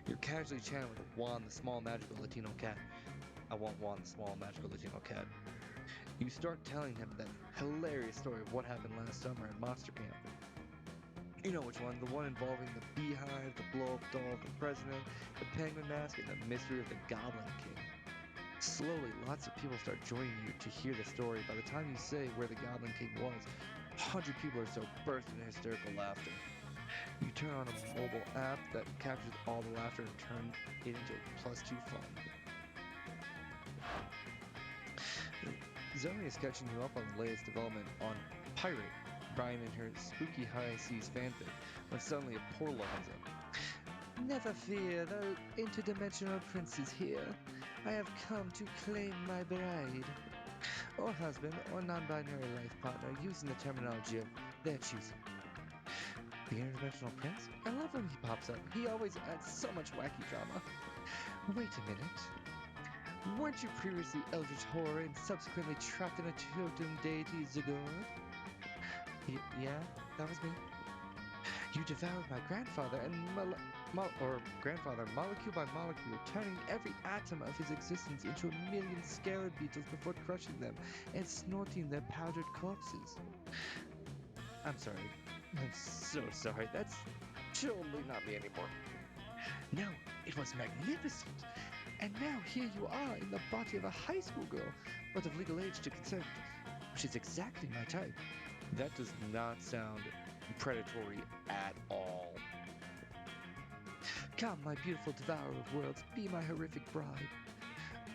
You're casually chatting with Juan, the small magical Latino cat. I want Juan, the small magical Latino cat. You start telling him that hilarious story of what happened last summer at Monster Camp. You know which one, the one involving the beehive, the blow-up doll, the president, the penguin mask, and the mystery of the Goblin King. Slowly, lots of people start joining you to hear the story. By the time you say where the Goblin King was, 100 people or so burst into hysterical laughter. You turn on a mobile app that captures all the laughter and turns it into +2 fun. Zoe is catching you up on the latest development on Pirate, Brian and her spooky high seas fanfic, when suddenly a portal opens up. Never fear, the interdimensional prince is here. I have come to claim my bride. Or husband, or non-binary life partner, using the terminology of their choosing. The interdimensional prince? I love when he pops up. He always adds so much wacky drama. Wait a minute. Weren't you previously Eldritch Horror and subsequently trapped in a totem deity Zagor? Yeah, that was me. You devoured my grandfather and grandfather molecule by molecule, turning every atom of his existence into a million scarab beetles before crushing them and snorting their powdered corpses. I'm sorry. I'm so sorry. That's totally not me anymore. No, it was magnificent. And now here you are in the body of a high school girl, but of legal age to consent, which is exactly my type. That does not sound predatory at all. Come, my beautiful devourer of worlds, be my horrific bride.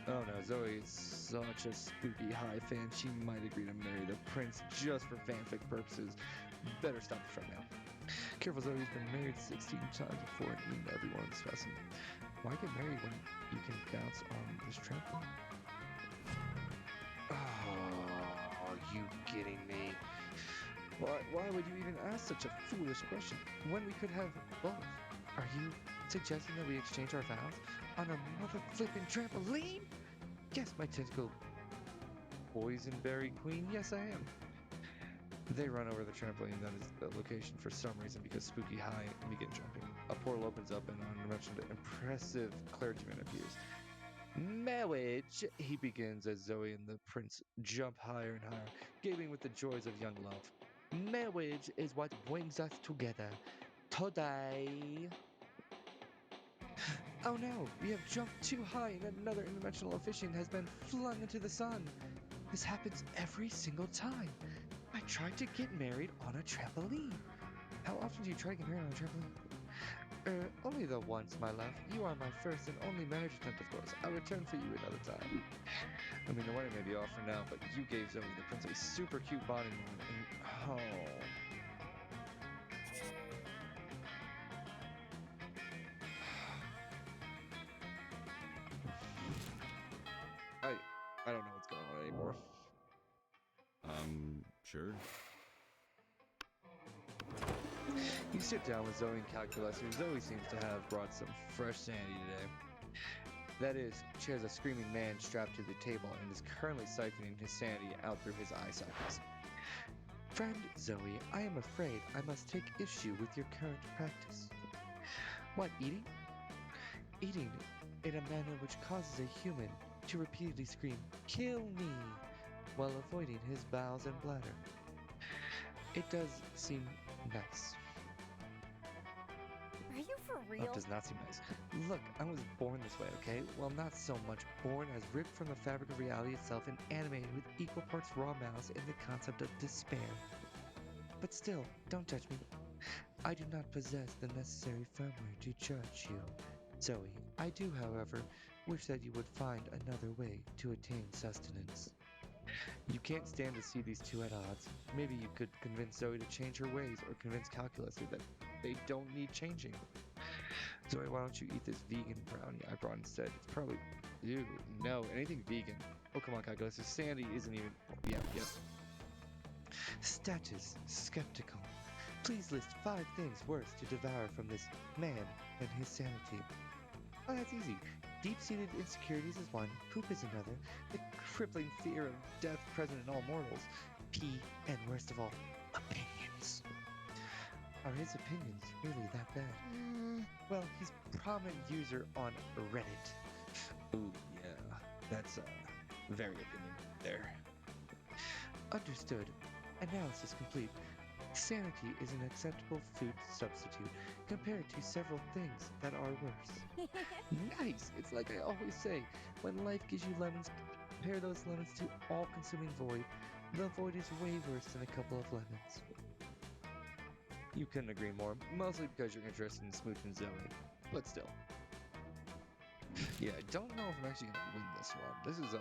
Oh no, Zoe is such a spooky high fan, she might agree to marry the prince just for fanfic purposes. Better stop this right now. Careful, Zoe's been married 16 times before and eaten everyone's fussing. Why get married when you can bounce on this trampoline? Oh, are you kidding me? Why would you even ask such a foolish question when we could have both? Are you suggesting that we exchange our vows on a mother-flipping trampoline? Yes, my tentacle boysenberry queen, yes I am. They run over the trampoline that is the location for some reason because Spooky High and begin jumping. A portal opens up and an unmentioned impressive clergyman appears. Marriage, he begins as Zoe and the prince jump higher and higher, gaping with the joys of young love. Marriage is what brings us together. Today. Oh no, we have jumped too high and another interdimensional efficient has been flung into the sun. This happens every single time. I tried to get married on a trampoline. How often do you try to get married on a trampoline? Only the once, my love. You are my first and only marriage attempt, of course. I'll return for you another time. I mean, the wedding may be off for now, but you gave Zoe the prince a super cute bonding moment, and oh. I don't know what's going on anymore. Sure. You sit down with Zoe and Calculus, who Zoe seems to have brought some fresh sanity today. That is, she has a screaming man strapped to the table and is currently siphoning his sanity out through his eye sockets. Friend Zoe, I am afraid I must take issue with your current practice. What, eating? Eating in a manner which causes a human to repeatedly scream, "Kill me!" while avoiding his bowels and bladder. It does seem nice. Are you for That real? does not seem nice. Look, I was born this way, okay? Well, not so much born as ripped from the fabric of reality itself and animated with equal parts raw malice in the concept of despair. But still, don't judge me. I do not possess the necessary firmware to judge you. Zoe, I do, however, wish that you would find another way to attain sustenance. You can't stand to see these two at odds. Maybe you could convince Zoe to change her ways or convince Calculus that they don't need changing. Zoe, why don't you eat this vegan brownie I brought instead? It's probably... Ew, no, anything vegan. Oh, come on, Calculus. This sanity isn't even... Yeah, yes. Status, skeptical. Please list 5 things worse to devour from this man and his sanity. Oh, that's easy. Deep-seated insecurities is one, poop is another, the crippling fear of death present in all mortals, P, and worst of all, opinions. Are his opinions really that bad? Well, he's a prominent user on Reddit. Ooh, yeah, that's very opinionated there. Understood. Analysis complete. Sanity is an acceptable food substitute compared to several things that are worse. Nice! It's like I always say, when life gives you lemons, compare those lemons to all-consuming void. The void is way worse than a couple of lemons. You couldn't agree more, mostly because you're interested in smooching Zoe, but still. Yeah, I don't know if I'm actually gonna win this one. This is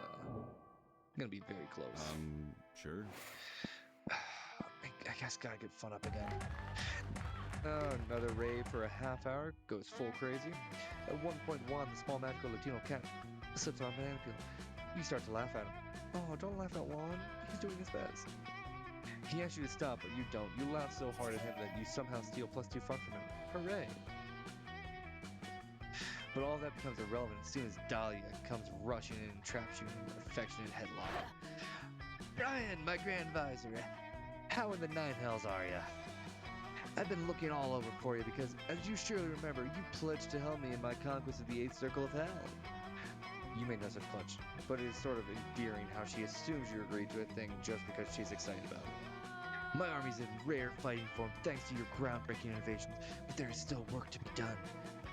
gonna be very close. Sure. I guess gotta get fun up again. Another rave for a half hour, goes full crazy. At one point, Juan, the small magical Latino cat, slips on a banana peel. You start to laugh at him. Oh, don't laugh at Juan. He's doing his best. He asks you to stop, but you don't. You laugh so hard at him that you somehow steal +2 fun from him. Hooray! But all that becomes irrelevant as soon as Dahlia comes rushing in and traps you in an affectionate headlock. Brian, my grand visor, how in the 9 hells are ya? I've been looking all over for you because, as you surely remember, you pledged to help me in my conquest of the 8th circle of hell. You made no such pledge, but it is sort of endearing how she assumes you agreed to a thing just because she's excited about it. My army's in rare fighting form thanks to your groundbreaking innovations, but there is still work to be done.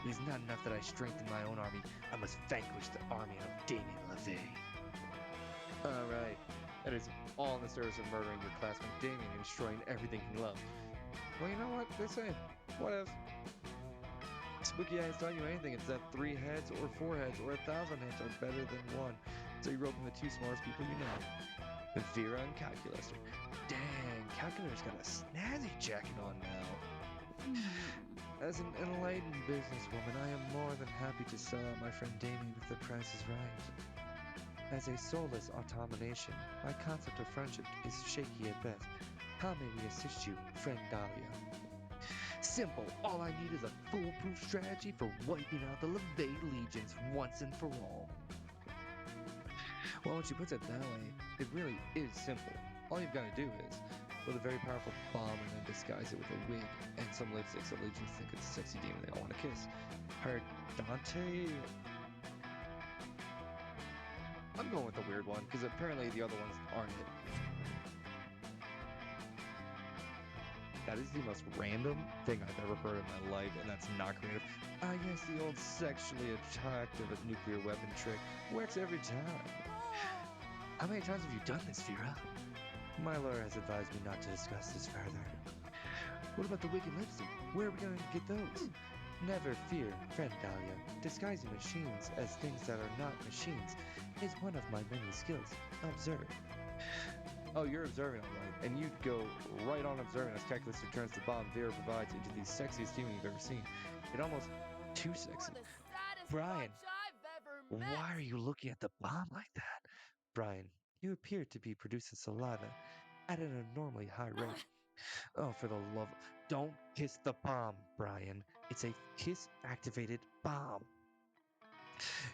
It is not enough that I strengthen my own army, I must vanquish the army of Damien LaVey. Alright, that is all in the service of murdering your classmate Damien and destroying everything he loved. Well, you know what they say. What if? Spooky Eyes taught you anything, it's that 3 heads or 4 heads or 1,000 heads are better than 1. So you rope in the 2 smartest people you know. Vera and Calculus. Dang, Calculus got a snazzy jacket on now. As an enlightened businesswoman, I am more than happy to sell out my friend Damien if the price is right. As a soulless automaton, my concept of friendship is shaky at best. How may we assist you, friend Dahlia? Simple. All I need is a foolproof strategy for wiping out the LaVey legions once and for all. Well, when she puts it that way, it really is simple. All you've got to do is with a very powerful bomb and then disguise it with a wig and some lipstick so legions think it's a sexy demon they all want to kiss. Heard Dante? I'm going with the weird one because apparently the other ones aren't it. That is the most random thing I've ever heard in my life, and that's not creative. I guess the old sexually attractive nuclear weapon trick works every time. How many times have you done this, Vera? My lawyer has advised me not to discuss this further. What about the wicked lipstick? Where are we going to get those? Never fear, friend Dahlia. Disguising machines as things that are not machines is one of my many skills. Observe. Oh, you're observing, all right. And you'd go right on observing as Calculus turns the bomb Vera provides into the sexiest human you've ever seen. It almost too You're sexy. the saddest Brian, bunch I've ever met. why are you looking at the bomb like that? Brian, you appear to be producing saliva at an abnormally high rate. Oh, for the love... Don't kiss the bomb, Brian. It's a kiss-activated bomb.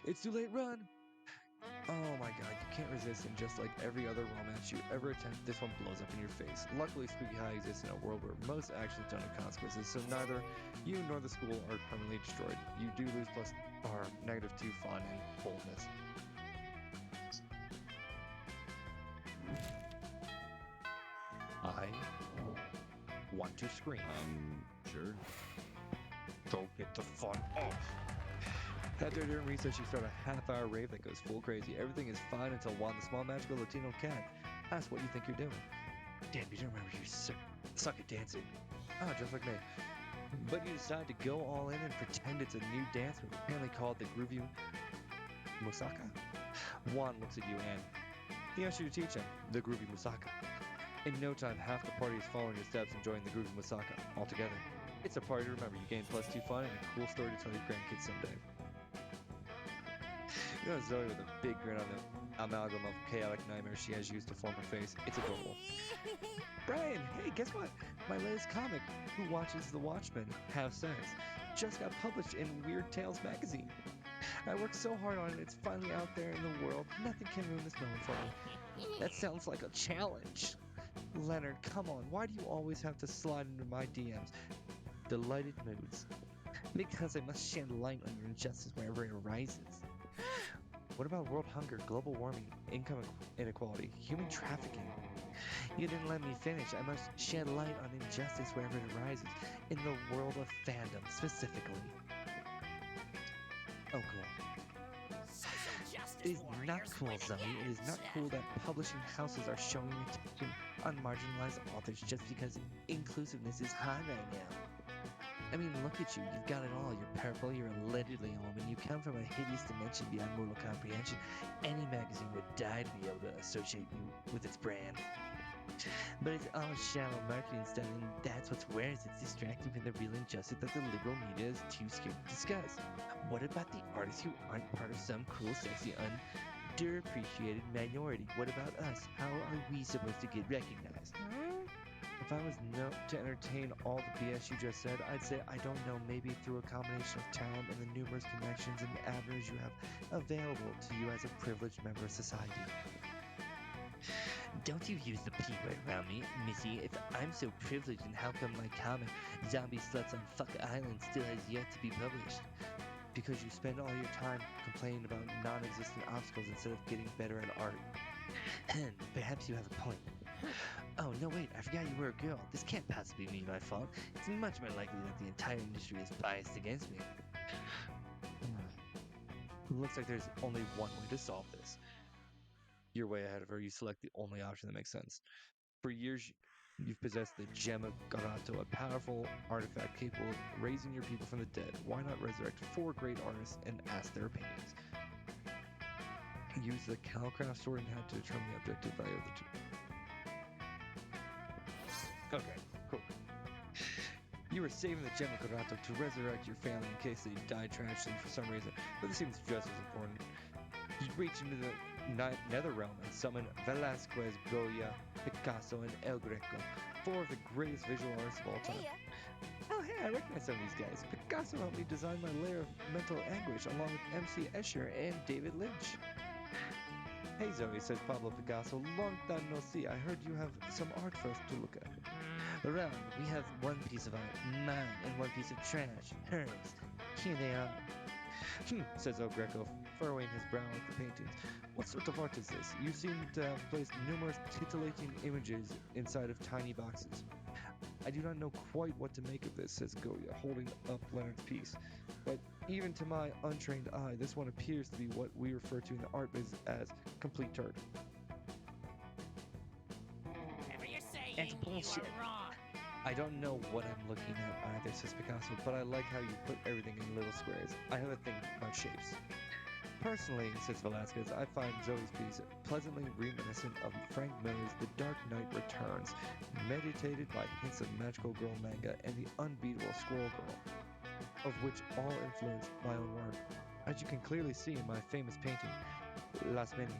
It's too late, run! Oh my god, you can't resist, and just like every other romance you ever attempt, this one blows up in your face. Luckily, Spooky High exists in a world where most actions don't have consequences, so neither you nor the school are permanently destroyed. You do lose plus or -2 fun and boldness. I want to scream. Sure. Go get the fun off. After during recess, you start a half-hour rave that goes full crazy. Everything is fine until Juan, the small magical Latino cat, asks what you think you're doing. Damn, you don't remember you suck at dancing. Oh, just like me. But you decide to go all in and pretend it's a new dance move, apparently called the Groovy Musaka. Juan looks at you and he asks you to teach him the Groovy Musaka. In no time, half the party is following your steps, enjoying the Groovy Musaka altogether. It's a party to remember. You gain +2 fun and a cool story to tell your grandkids someday. You know Zoe with a big grin on the amalgam of chaotic nightmares she has used to form her face. It's adorable. Brian, hey, guess what? My latest comic, Who Watches the Watchmen Have Sex, just got published in Weird Tales magazine. I worked so hard on it, it's finally out there in the world. Nothing can ruin this moment for me. That sounds like a challenge. Leonard, come on, why do you always have to slide into my DMs? Delighted moods. Because I must shed light on your injustice wherever it arises. What about world hunger, global warming, income inequality, human trafficking? You didn't let me finish. I must shed light on injustice wherever it arises, in the world of fandom specifically. Oh, cool. It is not cool, Zoe. It is not cool that publishing houses are showing attention on marginalized authors just because inclusiveness is high right now. I mean, look at you. You've got it all. You're purple, you're allegedly a woman, you come from a hideous dimension beyond mortal comprehension. Any magazine would die to be able to associate you with its brand. But it's all shallow marketing stuff, and that's what's worse. It's distracting from the real injustice that the liberal media is too scared to discuss. What about the artists who aren't part of some cool, sexy, underappreciated minority? What about us? How are we supposed to get recognized? If I was to entertain all the BS you just said, I'd say, I don't know, maybe through a combination of talent and the numerous connections and avenues you have available to you as a privileged member of society. Don't you use the P word around me, Missy. If I'm so privileged, then how come my comic, Zombie Sluts on Fuck Island, still has yet to be published? Because you spend all your time complaining about non-existent obstacles instead of getting better at art. Perhaps you have a point. Oh, no, wait, I forgot you were a girl. This can't possibly be my fault. It's much more likely that the entire industry is biased against me. Looks like there's only one way to solve this. You're way ahead of her. You select the only option that makes sense. For years, you've possessed the Gem of Garato, a powerful artifact capable of raising your people from the dead. Why not resurrect 4 great artists and ask their opinions? Use the Calcraft sword and hat to determine the objective value of the two. Okay, cool. You were saving the Gem of Garato to resurrect your family in case they died tragically for some reason, but this seems just as important. You reach into the nether realm and summon Velázquez, Goya, Picasso, and El Greco, 4 of the greatest visual artists of all time. Oh, hey, I recognize some of these guys. Picasso helped me design my layer of mental anguish along with M.C. Escher and David Lynch. Hey, Zoe, says Pablo Picasso, long time no see. I heard you have some art for us to look at. Around, we have one piece of art, mine, and one piece of trash, hers. Here they are. Says El Greco, furrowing his brow at the paintings. What sort of art is this? You seem to have placed numerous titillating images inside of tiny boxes. I do not know quite what to make of this, says Goya, holding up Leonard's piece. But even to my untrained eye, this one appears to be what we refer to in the art biz as complete turd. Whatever you're saying, It's you bullshit. are wrong. I don't know what I'm looking at either, says Picasso, but I like how you put everything in little squares. I have a thing about shapes. Personally, says Velasquez, I find Zoe's piece pleasantly reminiscent of Frank Miller's The Dark Knight Returns, meditated by hints of magical girl manga and the unbeatable Squirrel Girl, of which all influenced my own work, as you can clearly see in my famous painting, Las Manias.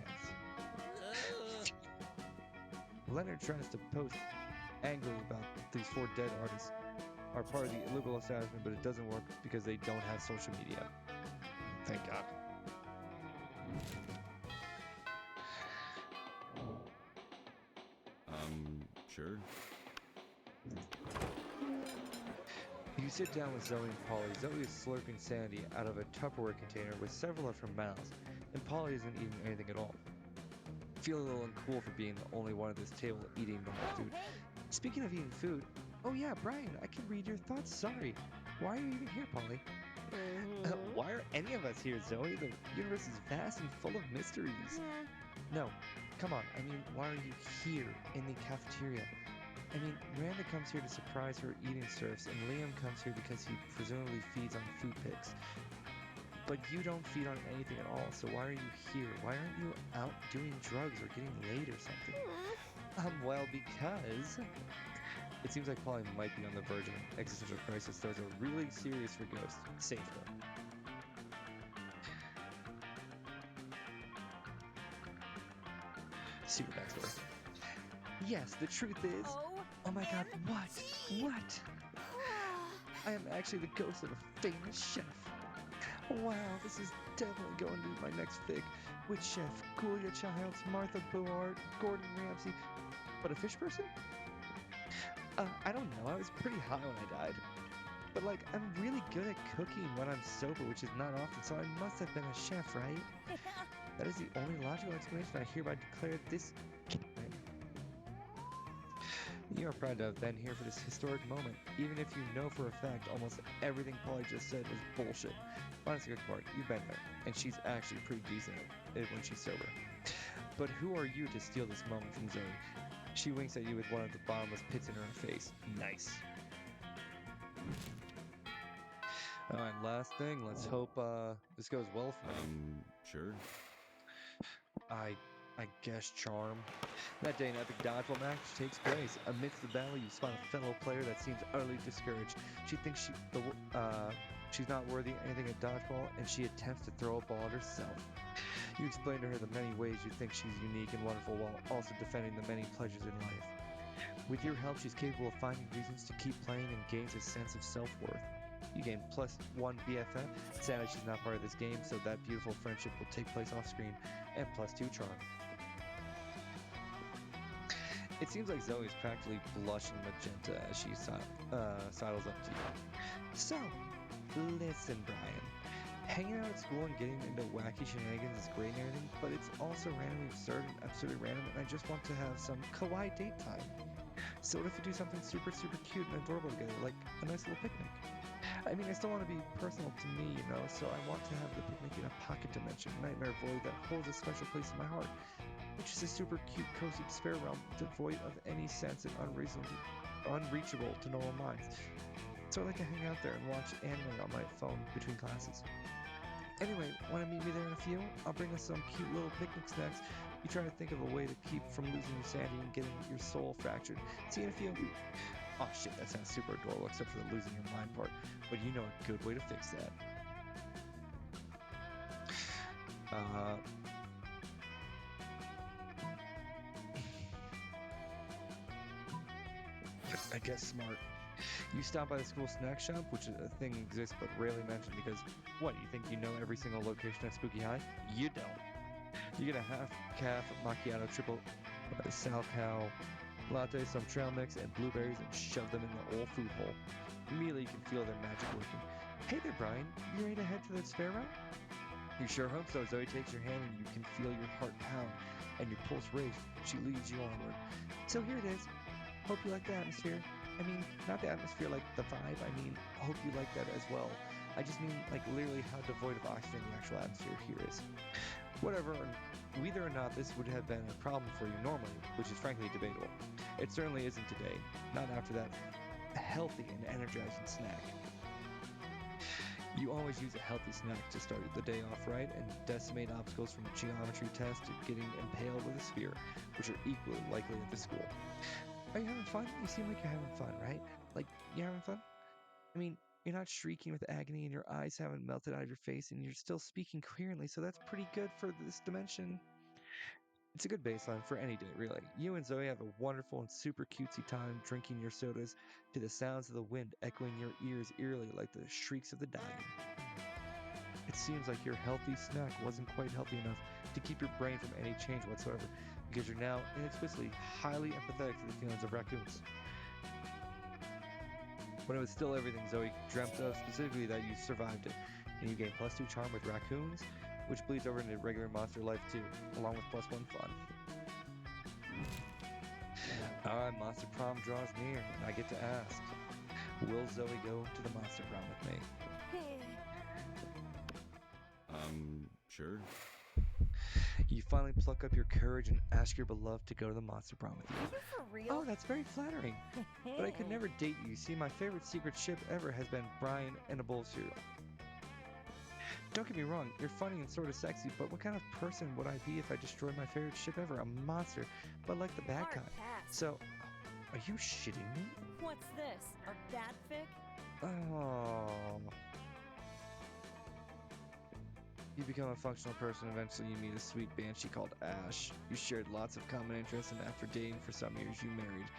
Ugh. Leonard tries to post angrily about these four dead artists are part of the illegal establishment, but it doesn't work because they don't have social media. Thank God. Sure. You sit down with Zoe and Polly. Zoe is slurping Sandy out of a Tupperware container with several of her mouths, and Polly isn't eating anything at all. Feel a little uncool for being the only one at this table eating normal food. Speaking of eating food, oh yeah, Brian, I can read your thoughts. Sorry. Why are you even here, Polly? Why are any of us here, Zoe? The universe is vast and full of mysteries. No, come on. I mean, why are you here in the cafeteria? I mean, Miranda comes here to surprise her eating surfs, and Liam comes here because he presumably feeds on food pics. But you don't feed on anything at all, so why are you here? Why aren't you out doing drugs or getting laid or something? Well, because it seems like Polly might be on the verge of an existential crisis. Those are really serious for ghosts. Safe though. Super backstory. Yes, the truth is. Oh my God! What? What? I am actually the ghost of a famous chef. Wow, this is definitely going to be my next fic. Which chef? Julia Childs, Martha Boart, Gordon Ramsay. But a fish person? I don't know. I was pretty high when I died. But like, I'm really good at cooking when I'm sober, which is not often, so I must have been a chef, right? That is the only logical explanation. I hereby declare this canon. You are proud to have been here for this historic moment, even if you know for a fact almost everything Polly just said was bullshit. Honest to good part, you've been there, and she's actually pretty decent at it when she's sober. But who are you to steal this moment from Zoe? She winks at you with one of the bottomless pits in her face. Nice. Alright, last thing, let's hope this goes well for me. Sure. I guess charm. That day, an epic dodgeball match takes place. Amidst the battle, you spot a fellow player that seems utterly discouraged. She thinks she's not worthy of anything at dodgeball, and she attempts to throw a ball at herself. You explain to her the many ways you think she's unique and wonderful while also defending the many pleasures in life. With your help, she's capable of finding reasons to keep playing and gains a sense of self-worth. You gain +1 BFF. Sadly, she's not part of this game, so that beautiful friendship will take place off-screen, and +2 charm. It seems like Zoe is practically blushing magenta as she sidles up to you. So, listen, Brian. Hanging out at school and getting into wacky shenanigans is great and everything, but it's also randomly absurd and absurdly random, and I just want to have some kawaii date time. So what if we do something super, super cute and adorable together, like a nice little picnic? I mean, I still want to be personal to me, you know, so I want to have the picnic in a pocket dimension, nightmare void that holds a special place in my heart, which is a super cute, cozy spare realm devoid of any sense and unreachable to normal minds. So I like to hang out there and watch anime on my phone between classes. Anyway, want to meet me there in a few? I'll bring us some cute little picnic snacks. You try to think of a way to keep from losing your sanity and getting your soul fractured. See you in a few. Oh shit, that sounds super adorable except for the losing your mind part. But you know a good way to fix that. I guess smart. You stop by the school snack shop, which is a thing exists but rarely mentioned because, what, you think you know every single location at Spooky High? You don't. You get a half calf macchiato triple Sal Cow latte, some trail mix, and blueberries and shove them in the old food hole. Immediately you can feel their magic working. Hey there, Brian. You ready to head to the spare route? You sure hope so. Zoe takes your hand and you can feel your heart pound and your pulse race. She leads you onward. So here it is. Hope you like the atmosphere. I mean, not the atmosphere, like the vibe. I mean, I hope you like that as well. I just mean, like, literally how devoid of oxygen the actual atmosphere here is. Whatever, whether or not this would have been a problem for you normally, which is frankly debatable. It certainly isn't today, not after that healthy and energizing snack. You always use a healthy snack to start the day off right and decimate obstacles from geometry tests to getting impaled with a spear, which are equally likely at the school. Are you having fun? You seem like you're having fun, right? Like, you're having fun? I mean, you're not shrieking with agony and your eyes haven't melted out of your face and you're still speaking coherently, so that's pretty good for this dimension. It's a good baseline for any day, really. You and Zoe have a wonderful and super cutesy time drinking your sodas to the sounds of the wind echoing your ears eerily like the shrieks of the dying. It seems like your healthy snack wasn't quite healthy enough to keep your brain from any change whatsoever, because you're now inexplicably highly empathetic to the feelings of raccoons. When it was still everything Zoe dreamt of, specifically that you survived it, and you gain +2 charm with raccoons, which bleeds over into regular monster life too, along with +1 fun. Alright, Monster Prom draws near, and I get to ask, will Zoe go to the Monster Prom with me? Sure. You finally pluck up your courage and ask your beloved to go to the Monster Prom with you. Are you for real? Oh, that's very flattering. But I could never date you. See, my favorite secret ship ever has been Brian and a bowl of cereal. Don't get me wrong, you're funny and sort of sexy, but what kind of person would I be if I destroyed my favorite ship ever? A monster, but like the bad Hard kind. pass. So, are you shitting me? What's this? A bat fic? Oh. You become a functional person. Eventually, you meet a sweet banshee called Ash. You shared lots of common interests, and after dating for some years, you married.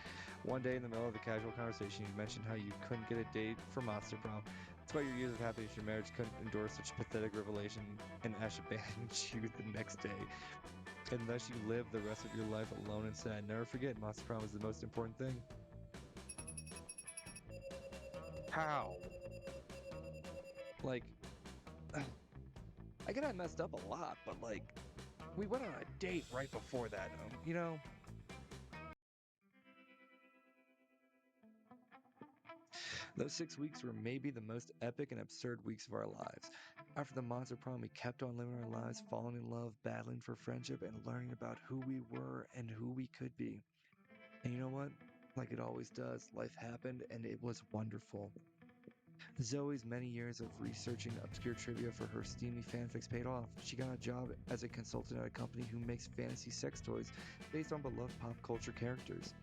One day, in the middle of a casual conversation, you mentioned how you couldn't get a date for Monster Prom. Despite your years of happiness, your marriage couldn't endure such pathetic revelation, and Ash abandoned you the next day. And thus, you live the rest of your life alone and sad. Never forget, Monster Prom is the most important thing. How? Like, I get I messed up a lot, but like, we went on a date right before that, you know? Those 6 weeks were maybe the most epic and absurd weeks of our lives. After the Monster Prom, we kept on living our lives, falling in love, battling for friendship, and learning about who we were and who we could be. And you know what? Like it always does, life happened and it was wonderful. Zoe's many years of researching obscure trivia for her steamy fanfics paid off. She got a job as a consultant at a company who makes fantasy sex toys based on beloved pop culture characters.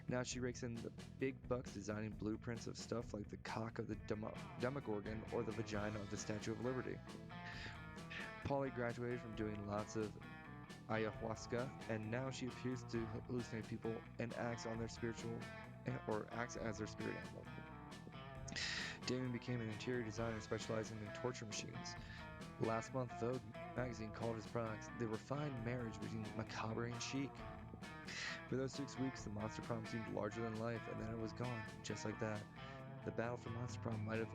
Now she rakes in the big bucks designing blueprints of stuff like the cock of the Demogorgon or the vagina of the Statue of Liberty. Polly graduated from doing lots of ayahuasca, and now she appears to hallucinate people and acts as their spirit animal. Damon became an interior designer specializing in torture machines. Last month, Vogue magazine called his products the refined marriage between macabre and chic. For those 6 weeks, the Monster Prom seemed larger than life, and then it was gone, just like that. The battle for Monster Prom might have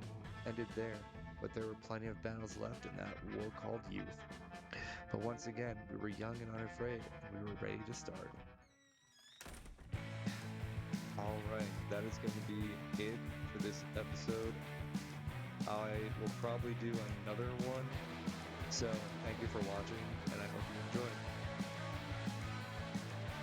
ended there, but there were plenty of battles left in that war called youth. But once again, we were young and unafraid, and we were ready to start. Alright, that is going to be it for this episode. I will probably do another one, so thank you for watching.